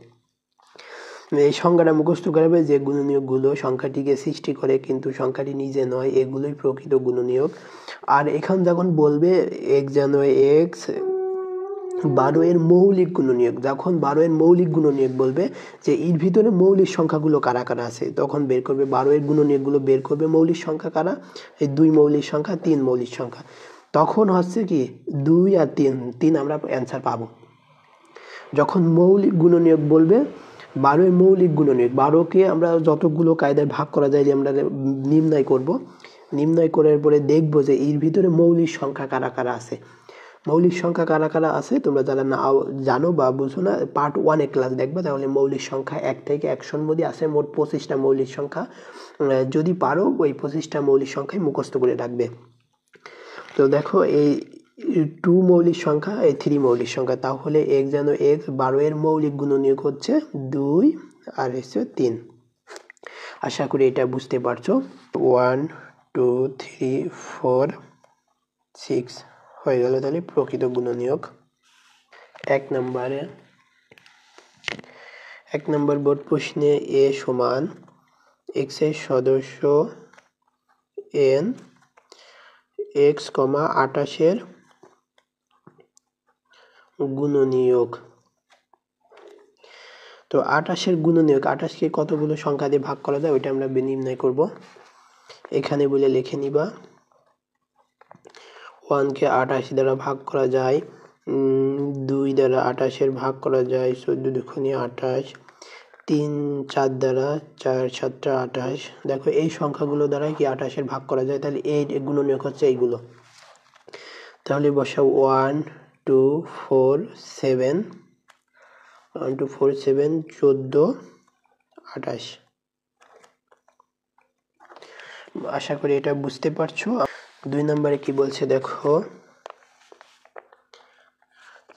এই সংখ্যাটা মুখস্থ করবে, যে গুণনীয়কগুলো সংখ্যাটিকে সৃষ্টি করে কিন্তু সংখ্যাটি নিজে নয়, এগুলোই প্রকৃত গুণনীয়ক। আর এখন যখন বলবে x যেন x 12 এর মৌলিক গুণনীয়ক, যখন 12 এর মৌলিক গুণনীয়ক বলবে যে এর ভিতরে মৌলিক সংখ্যাগুলো কারা কারা আছে, তখন বের করবে 12 এর গুণনীয়কগুলো বের করবে, মৌলিক সংখ্যা কারা, এই 2 মৌলিক সংখ্যা, 3 মৌলিক সংখ্যা। তখন হচ্ছে কি 2 আর 3 আমরা অ্যান্সার পাবো। যখন মৌলিক গুণনীয়ক বলবে 12 এর মৌলিক গুণনীয়ক, 12কে আমরা যতগুলো কায়দায় ভাগ করা যায় যে আমরা নির্ণয় করব, নির্ণয় করার পরে দেখব যে এর ভিতরে মৌলিক সংখ্যা কারা কারা আছে। মৌলিক সংখ্যা কারা কারা আছে তোমরা যারা না জানো বা বুঝো না, পার্ট 1 ক্লাস দেখবে, তাহলে মৌলিক সংখ্যা 1 থেকে 100 এর মধ্যে আছে মোট 25টা মৌলিক সংখ্যা। যদি পারো ওই 25টা মৌলিক সংখ্যাই মুখস্থ করে রাখবে। তো দেখো এই 2 মৌলিক সংখ্যা, এই 3 মৌলিক সংখ্যা, তাহলে x যেন x 12 এর মৌলিক গুণনীয়ক হচ্ছে 2 আর হচ্ছে 3। আশা করি এটা বুঝতে পারছো। 1 2 3 4 6 হয়ে গেল তাহলে প্রকৃত গুণনীয়ক। এক নম্বর বোর্ড প্রশ্নে a সমান x এর সদস্য n x, 28 এর গুণনীয়ক। তো 28 এর গুণনীয়ক, 28 কে কতগুলো সংখ্যা দিয়ে ভাগ করা যায় ওইটা আমরা নির্ণয় করব। এখানে বলে লিখে নিবা 1 কে 28 দ্বারা ভাগ করা যায়, 2 দ্বারা 28 এর ভাগ করা যায় 14 দুগুণে 28, 3 4 দ্বারা 4 7 28। দেখো এই সংখ্যাগুলো দ্বারা কি 28 এর ভাগ করা যায়, তাহলে এই গুণনীয়ক হচ্ছে এইগুলো। তাহলে বসাও 1 2 4 7 1 2 4 7 14 28। আশা করি এটা বুঝতে পারছো। 2 নম্বরে কি বলছে দেখো,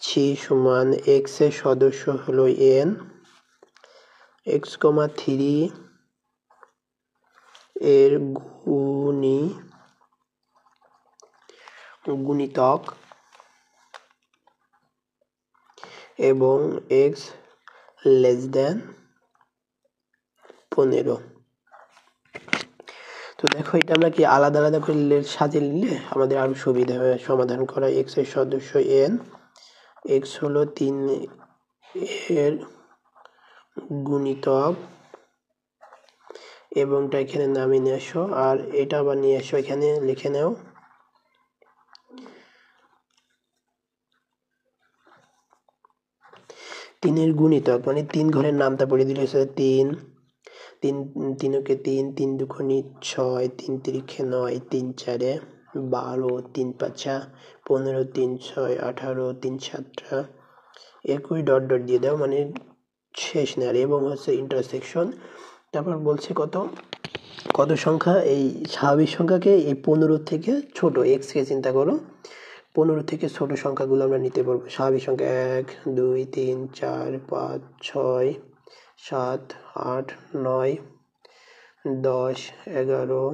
c সমান x এর সদস্য হলো n x, 3 এর গুণিতক এবং x less than 15। তো দেখো এটা আমরা কি আলাদা আলাদা করে সাজিয়ে নিলে আমাদের আরো সুবিধা হবে সমাধান করা। x এর সদস্য n, x হলো 3 এর গুণিতক এবংটা এখানে নামিয়ে নিয়ে আসো, আর এটা আবার নিয়ে আসো এখানে লিখে নাও। তিনের গুণিতক মানে 3 ঘরের নামটা পড়ে দিলে 3 3 3 কে 3 3 দুগুণে 6 3 তিরিখে 9 3 4 12 3 5 15 3 6 18 3 7 21 ডট ডট দিয়ে দাও, মানে শেষ না, এবং হচ্ছে ইন্টারসেকশন। তারপর বলছে কত সংখ্যা, এই স্বাভাবিক সংখ্যাকে এই 15 থেকে ছোট x কে চিন্তা করো, 15 থেকে ছোট সংখ্যাগুলো আমরা নিতে পারবো। স্বাভাবিক সংখ্যা 1 2 3 4 5 6 7 8 9 10 11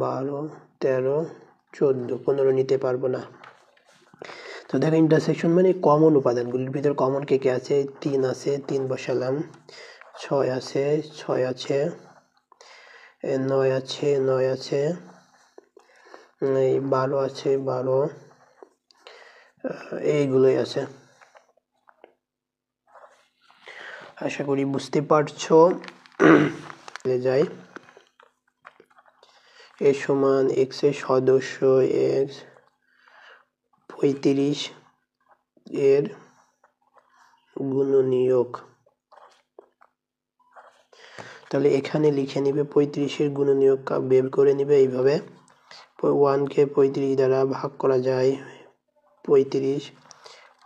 12 13 14 15 নিতে পারবো না। তো দেখো ইন্টারসেকশন মানে কমন উপাদানগুলির ভিতর কমন কে কে আছে? 3 আছে, 3 বসালাম। 6 আছে, 6 আছে। 9 আছে, 9 আছে। 12 আছে, 12। এইগুলোই আছে। আশা করি বুঝতে পারছো। যাই, এ সমান x এর সদস্য x 35 এর গুণনীয়ক। তাহলে এখানে লিখে নিবে 35 এর গুণনীয়ক বের করে নিবে এইভাবে। 1 কে 35 দ্বারা ভাগ করা যায়। 35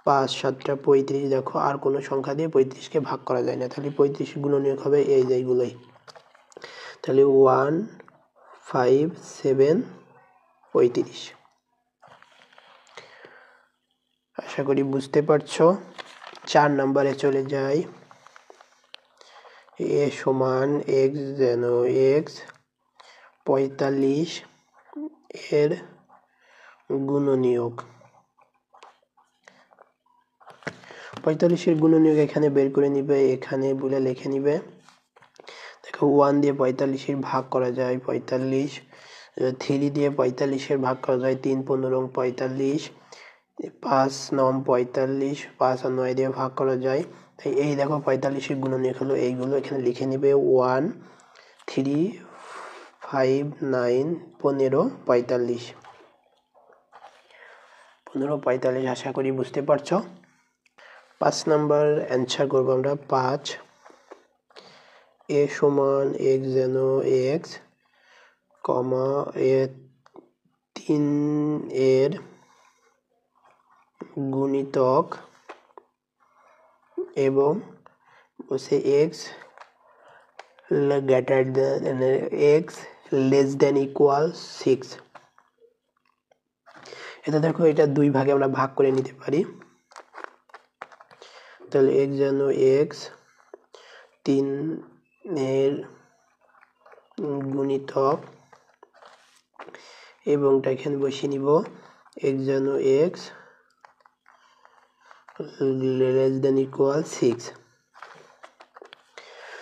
5 7টা 35। দেখো আর কোনো সংখ্যা দিয়ে 35 কে ভাগ করা যায় না, তাহলে 35 গুণনীয়ক হবে এই যেগুলোই। তাহলে 1 5 7 35। আশা করি বুঝতে পারছো। 4 নম্বরে চলে যাই। এ সমান x যেন x 45 এর গুণনীয়ক। 45 এর গুণনীয়ক এখানে বের করে নিবে, এখানে বলে লিখে নিবে। দেখো 1 দিয়ে 45 এর ভাগ করা যায় 45, 3 দিয়ে 45 এর ভাগ করা যায় 3 15 45, 5 9 45, 5 আর 9 দিয়ে ভাগ করা যায়। এই দেখো 45 এর গুণনীয়ক হলো এইগুলো, এখানে লিখে নিবে 1 3 5 9 15 45। 15 45। আশা করি বুঝতে পারছো। 5 নাম্বার অ্যান্সার করবো আমরা। 5 এ সমান x যেন x কমা এ 3 এর গুণিতক এবং বলছে x greater than x less than equal 6। এটা দেখো এটা দুই ভাগে আমরা ভাগ করে নিতে পারি। তাহলে x যেন x 3 এর গুণিতক এবং এখানে বসিয়ে নিব x যেন x লেস দেন ইকুয়াল 6।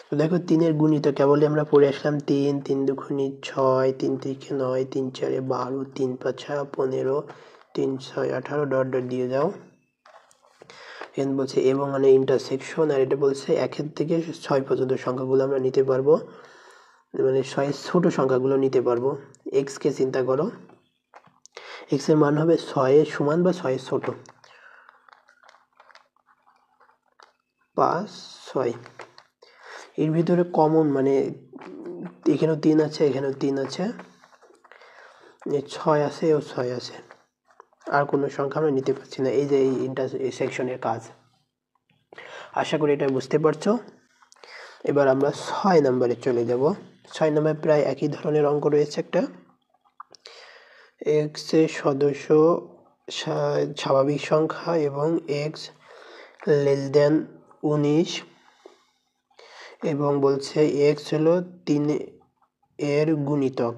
তো দেখো 3 এর গুণিতক কেবলই আমরা পড়ে আসলাম 3 3 দুগুণে 6 3 3 9 3 4 12 3 5 15 3 6 18 ডট ডট দিয়ে যাও। এখানে বলছে এবং মানে ইন্টারসেকশন, আর এটা বলছে 1 থেকে 6 পর্যন্ত সংখ্যাগুলো আমরা নিতে পারবো, মানে 6 ছোট সংখ্যাগুলো নিতে পারবো। x কে চিন্তা করো, x এর মান হবে 6 এর সমান বা 6 এর ছোট। 5 6 এর ভিতরে কমন মানে এখানেও 3 আছে, এখানেও 3 আছে, 6 আছে ও 6 আছে, আর কোনো সংখ্যা আমরা নিতে পারছি না। এই যে এই ইন্টারসেকশনের কাজ। আশা করি এটা বুঝতে পারছো। এবার আমরা 6 নম্বরে চলে যাব। 6 নম্বরে প্রায় একই ধরনের অঙ্ক রয়েছে একটা। x এর সদস্য স্বাভাবিক সংখ্যা এবং x লেস দেন 19 এবং বলছে x হলো 3 এর গুণিতক।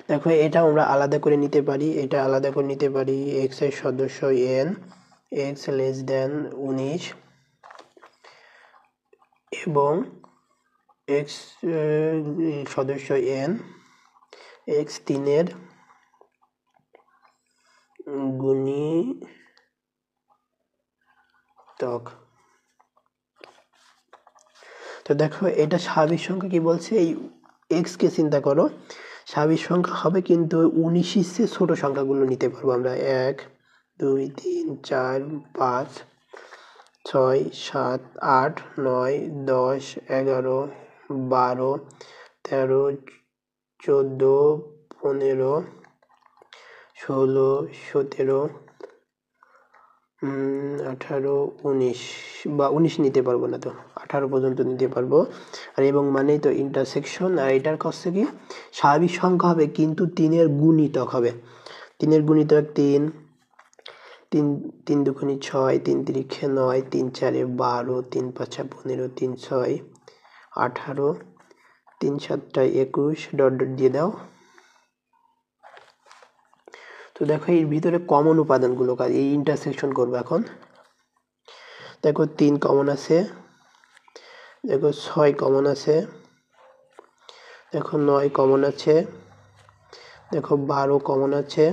দেখো এটা আমরা আলাদা করে নিতে পারি, এটা আলাদা করে নিতে পারি। x এর সদস্য n, x লেস দেন 19 এবং x সদস্য n, x 3 এর গুণিতক। তো দেখো এটা স্বাভাবিক সংখ্যা কি বলছে, এই x কে চিন্তা করো, স্বাভাবিক সংখ্যা হবে কিন্তু 19 এর চেয়ে ছোট সংখ্যাগুলো নিতে পারবো আমরা। 1 2 3 4 5 6 7 8 9 10 11 12 13 14 15 16 17 18 19 বা 19 নিতে পারবো না, তো 18 পর্যন্ত নিতে পারবো। আর এবং মানেই তো ইন্টারসেকশন, আর এটার কাছে কি স্বাভাবিক সংখ্যা হবে কিন্তু 3-এর গুণিতক হবে। 3-এর গুণিতক 3, 3 3 দুগুণে 6, 3 তিরিক্ষে 9, 3 4-এ 12, 3 5-এ 15, 3 6 18, 3 7-টা 21, ডট ডট দিয়ে দাও। তো দেখো এর ভিতরে কমন উপাদানগুলো কাজ, এই ইন্টারসেকশন করবো এখন। দেখো 3 কমন আছে, দেখো 6 কমন আছে, দেখো 9 কমন আছে, দেখো 12 কমন আছে,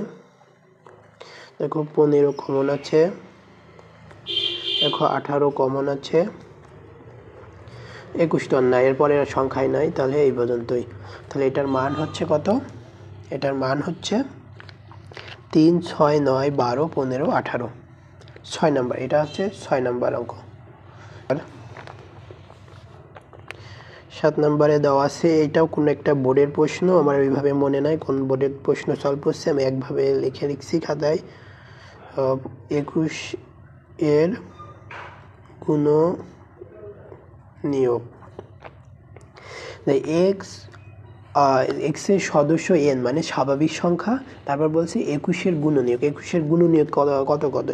দেখো 15 কমন আছে, দেখো 18 কমন আছে, 21 তো নাই, এরপরে আর সংখ্যায় নাই, তাহলে এই পর্যন্তই। তাহলে এটার মান হচ্ছে কত? এটার মান হচ্ছে 3 6 9 12 15 18, 6 নাম্বার। এটা হচ্ছে 6 নাম্বার অঙ্ক। 7 নম্বরে দেওয়া আছে, এটাও কোনো একটা বোর্ডের প্রশ্ন, আমার ওইভাবে মনে নাই কোন বোর্ডের প্রশ্ন সলভ করছে, আমি একভাবে লিখে লিখছি খাতায়। 21 এর গুণনীয়ক, এক্স এক্সের সদস্য এন মানে স্বাভাবিক সংখ্যা, তারপর বলছে 21-এর গুণনীয়ক। 21-এর গুণনীয়ক কত কত?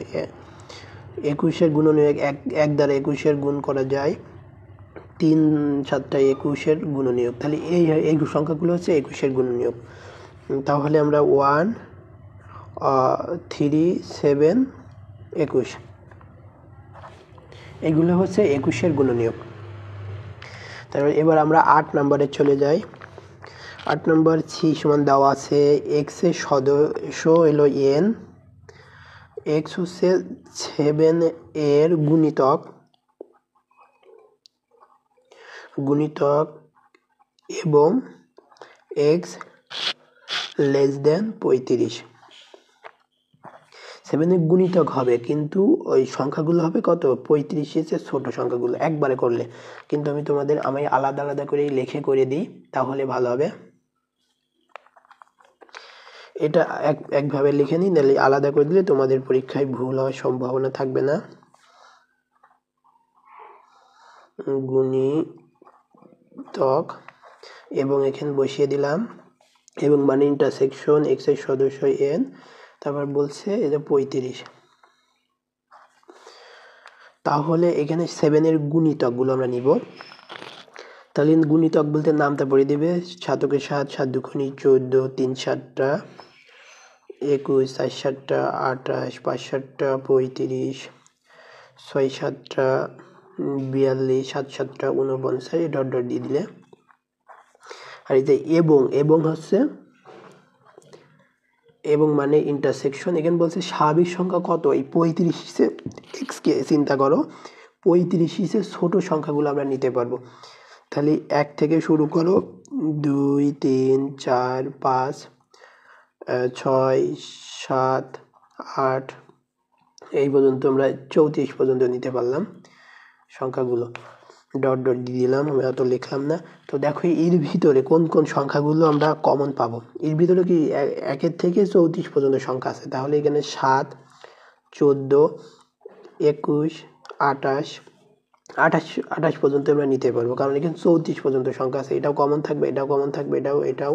21-এর গুণনীয়ক এক দ্বারা 21-এর গুণ করা যায়, 3 7-টা 21-এর গুণনীয়ক। তাহলে এই সংখ্যাগুলো হচ্ছে 21-এর গুণনীয়ক। তাহলে আমরা 1 3 7 21, এগুলো হচ্ছে 21-এর গুণনীয়ক। তারপর এবার আমরা 8 নম্বরে চলে যাই। 8 নম্বর সি সমান দেওয়া আছে, এক্স এর সদস্য হলো এন, এক্স হচ্ছে 7 এর গুণিতক এবং এক্স লেস দেন 35। 7 এর গুণিতক হবে কিন্তু ওই সংখ্যাগুলো হবে কত? 35 এর ছোট সংখ্যাগুলো একবারে করলে, কিন্তু আমি আলাদা আলাদা করে লিখে করে দিই, তাহলে ভালো হবে। এটা একভাবে লিখে নিই, নাহলে আলাদা করে দিলে তোমাদের পরীক্ষায় ভুল হওয়ার সম্ভাবনা থাকবে না। গুণিতক এবং এখানে বসিয়ে দিলাম, এবং মানে ইন্টারসেকশন এক্স এর সদস্য এন, তারপর বলছে এই যে 35। তাহলে এখানে 7 এর গুণিতকগুলো আমরা নিব। তাহলে গুণিতক বলতে নামটা পড়ে দিবে, 7 কে 7, 7 দুগুণে 14, 3 7-টা 21, 4 7-টা 28, 5 7-টা 35, 6 7-টা 42, 7 7-টা 49, ডট ডট দিয়ে দিলে। আর এই যে এবং হচ্ছে, এবং মানে ইন্টারসেকশন, এখানে বলছে স্বাভাবিক সংখ্যা কত? এই 35 এক্স কে চিন্তা করো, 35 ছোট সংখ্যাগুলো আমরা নিতে পারবো। তাহলে 1 থেকে শুরু করো, 2 3 4 5 6 7 8, এই পর্যন্ত আমরা 34 পর্যন্ত নিতে পারলাম সংখ্যাগুলো। ডট ডট দিয়ে দিলাম, আমি অত লিখলাম না। তো দেখো এর ভিতরে কোন কোন সংখ্যাগুলো আমরা কমন পাবো। এর ভিতরে কি 1 থেকে 34 পর্যন্ত সংখ্যা আছে, তাহলে এখানে 7 14 21 28 28 পর্যন্ত আমরা নিতে পারবো, কারণ এখানে 34 পর্যন্ত সংখ্যা আছে। এটাও কমন থাকবে, এটাও কমন থাকবে, এটাও।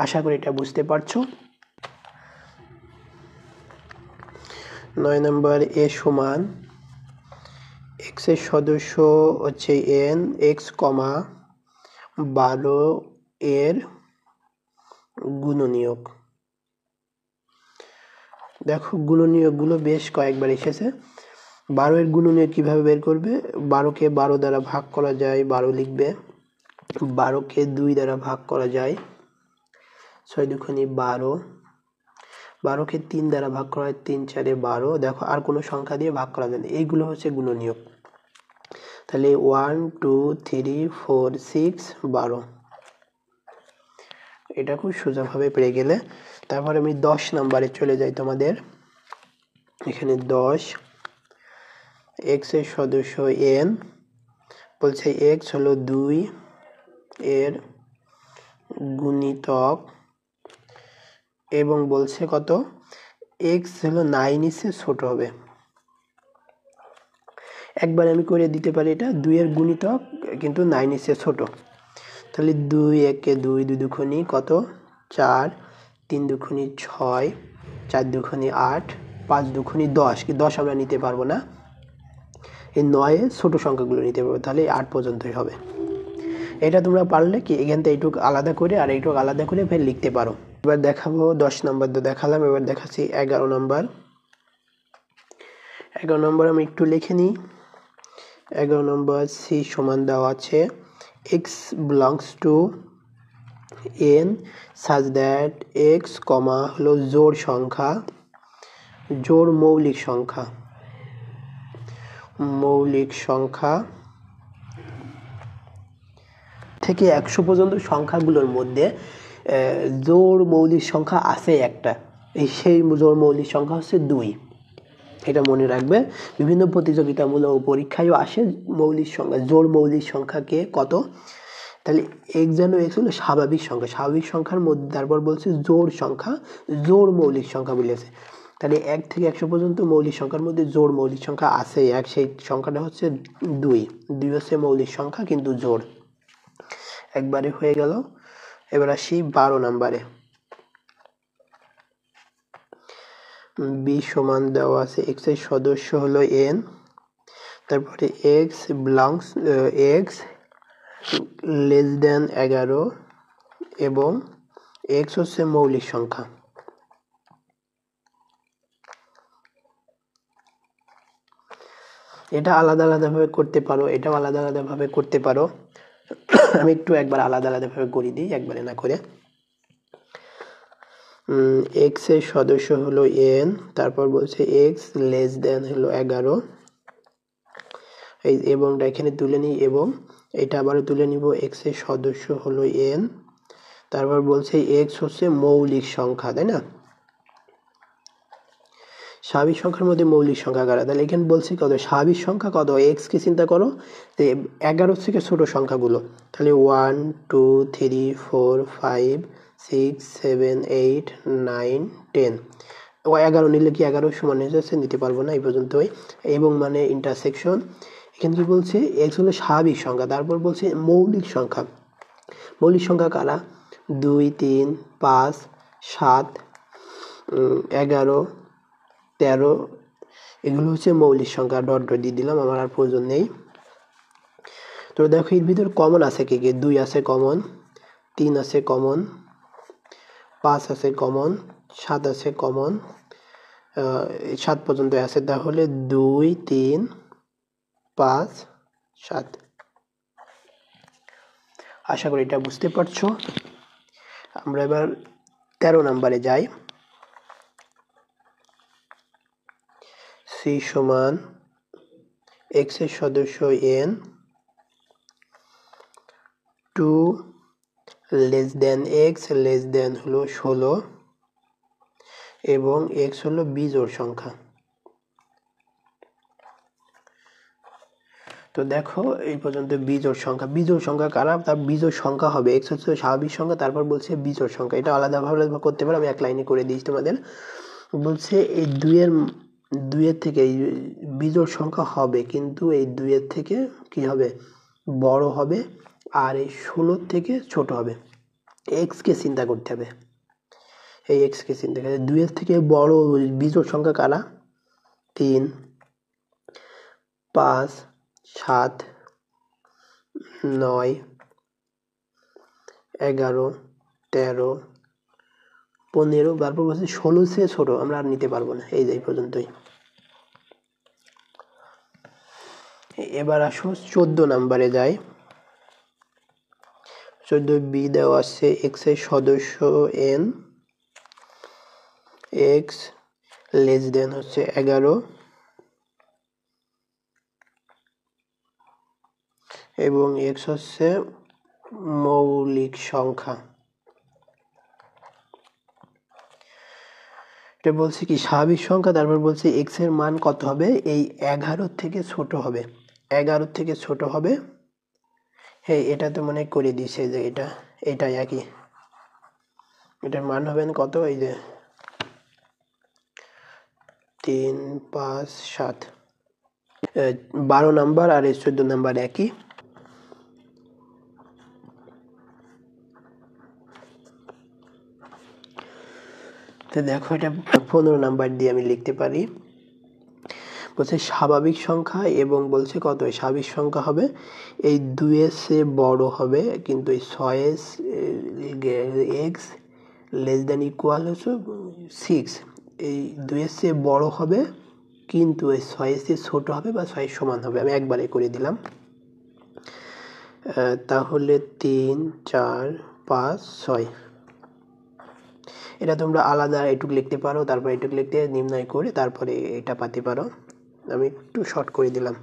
আশা করি এটা বুঝতে পারছো। 9 নম্বর, এ সমান এক্স এর সদস্য হচ্ছে এন, এক্স কমা 12 এর গুণনীয়ক। দেখো গুণনীয়কগুলো বেশ কয়েকবার এসেছে। 12 এর গুণনীয়ক কিভাবে বের করবে? 12-কে 12 দ্বারা ভাগ করা যায়, 12 লিখবে। 12-কে 2 দ্বারা ভাগ করা যায়, 6 দুগুণে 12। 12-কে 3 দ্বারা ভাগ করা হয়, 3 4-এ 12। দেখো আর কোনো সংখ্যা দিয়ে ভাগ করা যায় না, এইগুলো হচ্ছে গুণনীয়ক। তাহলে 1 2 3 4 6 12, এটা খুব সোজাভাবে পেরে গেলে। তারপর আমি 10 নম্বরে চলে যাই তোমাদের। এখানে 10, এক্স এর সদস্য এন, বলছে এক্স হলো 2 এর গুণিতক, এবং বলছে কত? x হলো 9 এর চেয়ে ছোট হবে। একবার আমি করে দিতে পারি, এটা 2 এর গুণিতক কিন্তু 9 এর চেয়ে ছোট। তাহলে 2 একে 2, 2 দুগুণে কত 4, 3 দুগুণে 6, 4 দুগুণে 8, 5 দুগুণে 10। কি 10 আমরা নিতে পারবো না, এই 9 এর ছোট সংখ্যাগুলো নিতে পারবো, তাহলে 8 পর্যন্তই হবে। এটা তোমরা পারলে কি এখান থেকে এইটুকু আলাদা করে আর এইটুকু আলাদা করে ফের লিখতে পারো। এবার দেখাবো 10 নাম্বার তো দেখালাম, এবার দেখাচ্ছি 11 নাম্বার। 11 নম্বর আমি একটু লিখে নিই। 11 নম্বর c সমান দেওয়া আছে x belongs to n such that x, হলো জোড় সংখ্যা, জোড় মৌলিক সংখ্যা, মৌলিক সংখ্যা থেকে 100 পর্যন্ত সংখ্যাগুলোর মধ্যে জোড় মৌলিক সংখ্যা আছে একটা, সেই জোড় মৌলিক সংখ্যা হচ্ছে 2। এটা মনে রাখবে, বিভিন্ন প্রতিযোগিতামূলক পরীক্ষায়ও আসে মৌলিক সংখ্যা, জোড় মৌলিক সংখ্যাকে কত। তাহলে x যেন x হলো স্বাভাবিক সংখ্যা, স্বাভাবিক সংখ্যার মধ্যে তারপর বলছে জোড় সংখ্যা, জোড় মৌলিক সংখ্যা বলেছে। তাহলে 1 থেকে 100 পর্যন্ত মৌলিক সংখ্যার মধ্যে জোড় মৌলিক সংখ্যা আছে এক, সেই সংখ্যাটা হচ্ছে 2। 2 হচ্ছে মৌলিক সংখ্যা কিন্তু জোড়। একবারে হয়ে গেল। এবার আসি 12 নম্বরে। b সমান দেওয়া আছে x এর সদস্য হলো n, তারপরে x belongs x less than 11 এবং x হচ্ছে মৌলিক সংখ্যা। এটা আলাদা আলাদা ভাবে করতে পারো, এটাও আলাদা আলাদা ভাবে করতে পারো। আমি একটু একবার আলাদা আলাদা ভাবে করে দিই, একবারে না করে। x এর সদস্য হলো n, তারপর বলছে x লেস দেন হলো 11, এই এবংটা এখানে তুলে নিই এবং এটা আবারও তুলে নিব। x এর সদস্য হলো n, তারপর বলছে x হচ্ছে মৌলিক সংখ্যা, তাই না? স্বাভাবিক সংখ্যার মধ্যে মৌলিক সংখ্যা কারা, তাহলে এখানে বলছি কত স্বাভাবিক সংখ্যা কত, x কে চিন্তা করো যে 11 থেকে ছোট সংখ্যাগুলো, তাহলে 1 2 3 4 5 6 7 8 9 10। ও 11 নিলে কি 11 সমান হয়ে যাচ্ছে, নিতে পারবো না এই পর্যন্তই। এবং মানে ইন্টারসেকশন, এখানে কি বলছে x হলো স্বাভাবিক সংখ্যা, তারপর বলছে মৌলিক সংখ্যা। মৌলিক সংখ্যা কারা, 2 3 5 7 11 13, এগুলো হচ্ছে মৌলিক সংখ্যা। ডট ডট দিয়ে দিলাম, আমার আর প্রয়োজন নেই। তো দেখো এর ভিতর কমন আছে কি কি, 2 আছে কমন, 3 আছে কমন, 5 আছে কমন, 7 আছে কমন, 7 পর্যন্ত আছে। তাহলে 2 3 5 7। আশা করি এটা বুঝতে পারছো। আমরা এবার 13 নম্বরে যাই। c সমান x এর সদস্য n, 2 less than x less than হলো 16 এবং x হলো বিজোড় সংখ্যা। তো দেখো এই পর্যন্ত বিজোড় সংখ্যা, বিজোড় সংখ্যা কারা, তার বিজোড় সংখ্যা হবে x হচ্ছে স্বাভাবিক সংখ্যা, তারপর বলছে বিজোড় সংখ্যা। এটা আলাদাভাবে করতে পারো, আমি এক লাইনে করে দিয়েছি তোমাদের। বলছে এই 2 এর থেকে এই বিজোড় সংখ্যা হবে, কিন্তু এই 2 এর থেকে কি হবে, বড় হবে, আর এই 16 থেকে ছোট হবে। x কে চিন্তা করতে হবে, এই x কে চিন্তা করতে হবে। 2 এর থেকে বড় বিজোড় সংখ্যা কারা, 3 5 7 9 11 13 15, তারপর বলছে 16 সে ছোট, আমরা আর নিতে পারবো না, এই পর্যন্তই। এবার আসো 14 নম্বরে যাই। 14 b দেওয়া আছে x এর সদস্য n, x লেস দেন হচ্ছে 11 এবং x হচ্ছে মৌলিক সংখ্যা। এটা বলছে কি স্বাভাবিক সংখ্যা, তারপর বলছে x এর মান কত হবে, এই 11 থেকে ছোট হবে, 11 থেকে ছোট হবে। হ্যাঁ এটা তো মনে করে দিয়েছে যে এটাই একই, এটার মান হবে কত, এই যে 3 5 7 12 নাম্বার আর 14 নাম্বার একই। তো দেখো এটা 15 নাম্বার দিয়ে আমি লিখতে পারি। বলছে স্বাভাবিক সংখ্যা এবং বলছে কত স্বাভাবিক সংখ্যা হবে এই 2 এর চেয়ে বড় হবে কিন্তু এই 6 এক্স লেস দ্যান ইকুয়াল হচ্ছে 6, এই 2 এর চেয়ে বড় হবে কিন্তু এই 6 এর চেয়ে ছোট হবে বা 6 এর সমান হবে। আমি একবারে করে দিলাম। তাহলে 3 4 5 6 এটা তোমরা আলাদা এটুকু লিখতে পারো, তারপর এটুকু লিখতে নির্ণয় করে তারপরে এটা পাতে পারো। আমি একটু শর্ট করে দিলাম।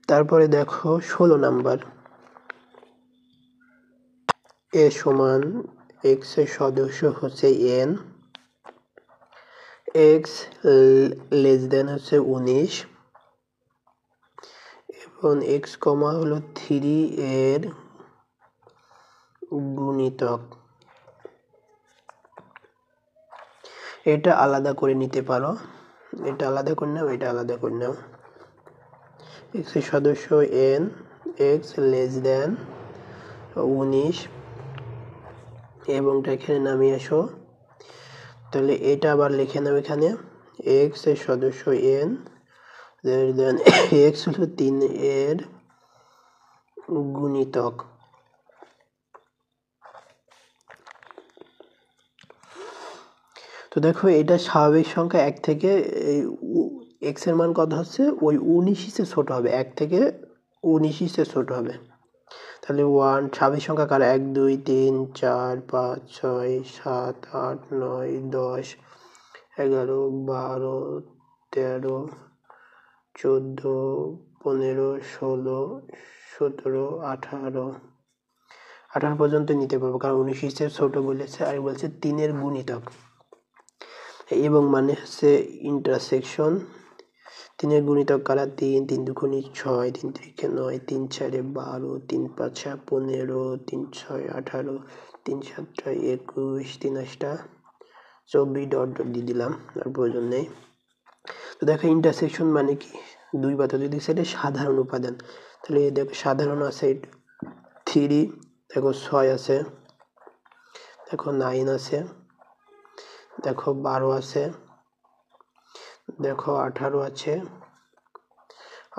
তারপরে দেখো 16 নাম্বার, এ সমান এক্স এর সদস্য হচ্ছে n, এক্স লেস দেন হচ্ছে 19 এবং এক্স কমা হলো 3 এর গুণিতক। এটা আলাদা করে নিতে পারো, এটা আলাদা করে নাও, এটা আলাদা করে নাও। এক্স এর সদস্য n, এক্স লেস দেন 19 এবং এখানে নামিয়ে আসো। তাহলে এটা আবার লিখে নাও এখানে এক্স এর সদস্য n দেন এক্স হলো 3 এর গুণিতক। তো দেখো এটা স্বাভাবিক সংখ্যা 1 থেকে এক্স এর মান কত হচ্ছে ওই 19 এর চেয়ে ছোট হবে, 1 থেকে 19 এর চেয়ে ছোট হবে। তাহলে 1 স্বাভাবিক সংখ্যা কার 1 2 3 4 5 6 7 8 9 10 11 12 13 14 15 16 17 18 পর্যন্ত নিতে পারবো, কারণ 19 এর চেয়ে ছোট বলেছে আর বলছে 3 এর গুণিতক এবং মানে হচ্ছে ইন্টারসেকশন। 3 এর গুণিতক কারা 3 3 2 6 3 3 9 3 4 12 3 5 15 3 6 18 3 7 21 3 8 24 ডট ডট দিয়ে দিলাম, আর প্রয়োজন নেই। তো দেখো ইন্টারসেকশন মানে কি, দুই বা ততোধিক সেটের সাধারণ উপাদান। তাহলে দেখো সাধারণ আছে 3, দেখো 6 আছে, দেখো 9 আছে, দেখো 12 আছে, দেখো 18 আছে,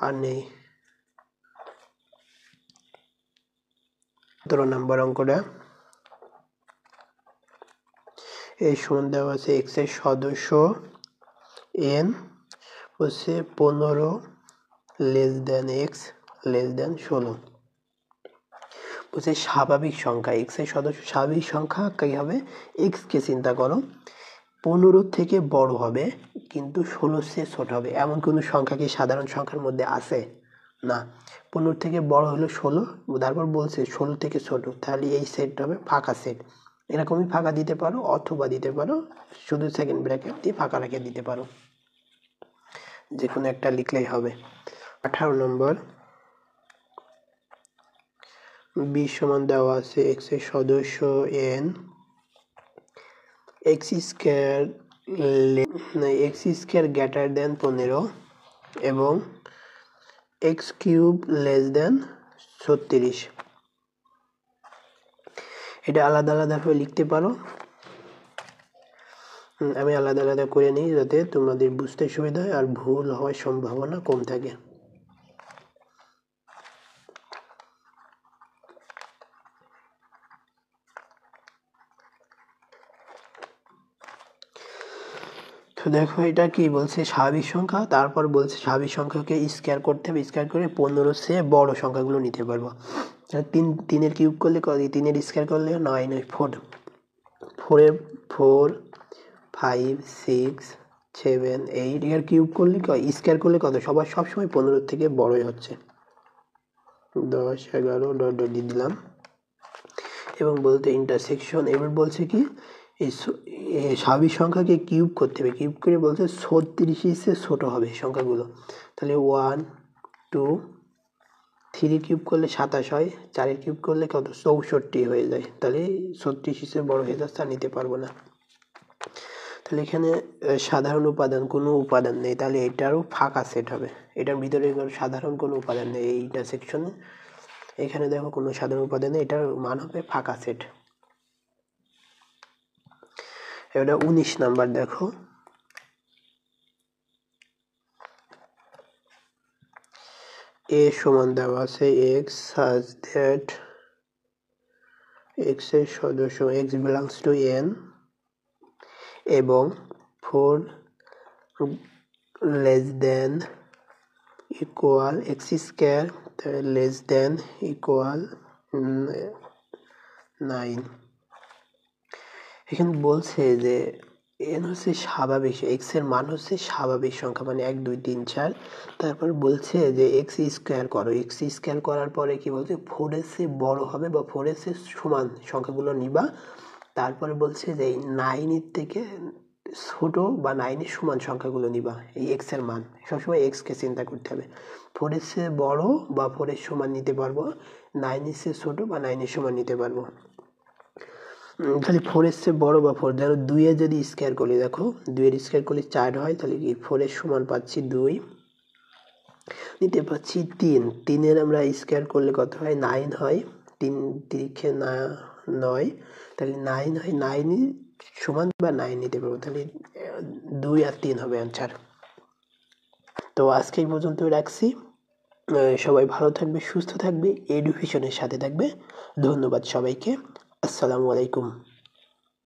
আর নেই। 17 নম্বর অঙ্কটা এই সমান দেওয়া আছে এক্স এর সদস্য n হচ্ছে 15 less than x less than 16। বলছে স্বাভাবিক সংখ্যা এক্স এর সদস্য স্বাভাবিক সংখ্যা কি হবে, এক্স কে চিন্তা করো 15 থেকে বড় হবে কিন্তু 16 চেয়ে ছোট হবে, এমন কোনো সংখ্যা কি সাধারণ সংখ্যার মধ্যে আছে? না। 15 থেকে বড় হলো 16, তারপর বলছে 16 থেকে ছোট, তাহলে এই সেটটা হবে ফাঁকা সেট। এরকমই ফাঁকা দিতে পারো অথবা দিতে পারো শুধু সেকেন্ড ব্র্যাকেট দিয়ে ফাঁকা রেখে দিতে পারো, যে কোনো একটা লিখলেই হবে। 18 নম্বর, বি সমান দেওয়া আছে এক্স এর সদস্য n, x square greater than 15 এবং এক্স কিউব লেস দেন 36। এটা আলাদা আলাদা করে লিখতে পারো, আমি আলাদা আলাদা করে নিই যাতে তোমাদের বুঝতে সুবিধা হয় আর ভুল হওয়ার সম্ভাবনা কম থাকে। তো দেখো এটা কি বলছে স্বাভাবিক সংখ্যা, তারপর বলছে স্বাভাবিক সংখ্যাকে স্কয়ার করতে হবে, স্কয়ার করে 15 সে বড় সংখ্যাগুলো নিতে পারবো। 3 এর কিউব করলে 3 এর স্কয়ার করলে 9 4 4 এর 4 5 6 7 8 এর কিউব করলে স্কয়ার করলে কত সবসময় 15 থেকে বড়ই হচ্ছে, 10 11 ডট ডট দিয়ে দিলাম। এবং বলতে ইন্টারসেকশন, এবার বলছে কি এই স্বাভাবিক সংখ্যাকে কিউব করতে হবে, কিউব করে বলছে 36 এর চেয়ে ছোট হবে সংখ্যাগুলো। তাহলে 1 2 3 কিউব করলে 27 হয়, 4 কিউব করলে কত 64 হয়ে যায়, তাহলে 36 এর চেয়ে বড় হয়ে যাচ্ছে আর নিতে পারবো না। তাহলে এখানে সাধারণ উপাদান কোনো উপাদান নেই, তাহলে এটারও ফাঁকা সেট হবে। এটার ভিতরে সাধারণ কোনো উপাদান নেই, এইটা সেকশনে এখানে দেখো কোনো সাধারণ উপাদান নেই, এটার মান হবে ফাঁকা সেট। এটা 19 নাম্বার দেখো, এ সমান দেওয়া আছে এক্স সাজ দ্যাট এক্স এর সদস্য এক্স বিলংস টু এন এবং 4 less than equal x square less than equal 9। এখানে বলছে যে এন হচ্ছে স্বাভাবিক, এক্স এর মান হচ্ছে স্বাভাবিক সংখ্যা, মানে 1 2 3 4। তারপর বলছে যে এক্স স্কোয়ার করো, এক্স স্কোয়ার করার পরে কি বলছে 4 এর চেয়ে বড় হবে বা 4 এর চেয়ে সমান সংখ্যাগুলো নিবা। তারপরে বলছে যে 9 এর থেকে ছোট বা 9 এর সমান সংখ্যাগুলো নিবা। এই এক্স এর মান সবসময় এক্স কে চিন্তা করতে হবে। 4 এর চেয়ে বড় বা 4 এর সমান নিতে পারবো, 9 এর চেয়ে ছোট বা 9 এর সমান নিতে পারবো। তাহলে 4 এর চেয়ে বড় বা 4, ধরো 2 এর যদি স্কোয়ার করি, দেখো 2 এর স্কোয়ার করলে 4 হয়, তাহলে কি 4 এর সমান পাচ্ছি 2, নিতে পাচ্ছি 3। 3 এর আমরা স্কোয়ার করলে কত হয়, 9 হয়, 3 3 9, তাহলে 9 হয়, 9 সমান বা 9 নিতে পারবো, তাহলে 2 আর 3 হবে অ্যান্সার। তো আজকে এই পর্যন্তই রাখছি। সবাই ভালো থাকবে, সুস্থ থাকবে, এডুকেশনের সাথে থাকবে। ধন্যবাদ সবাইকে। আসসালামু আলাইকুম।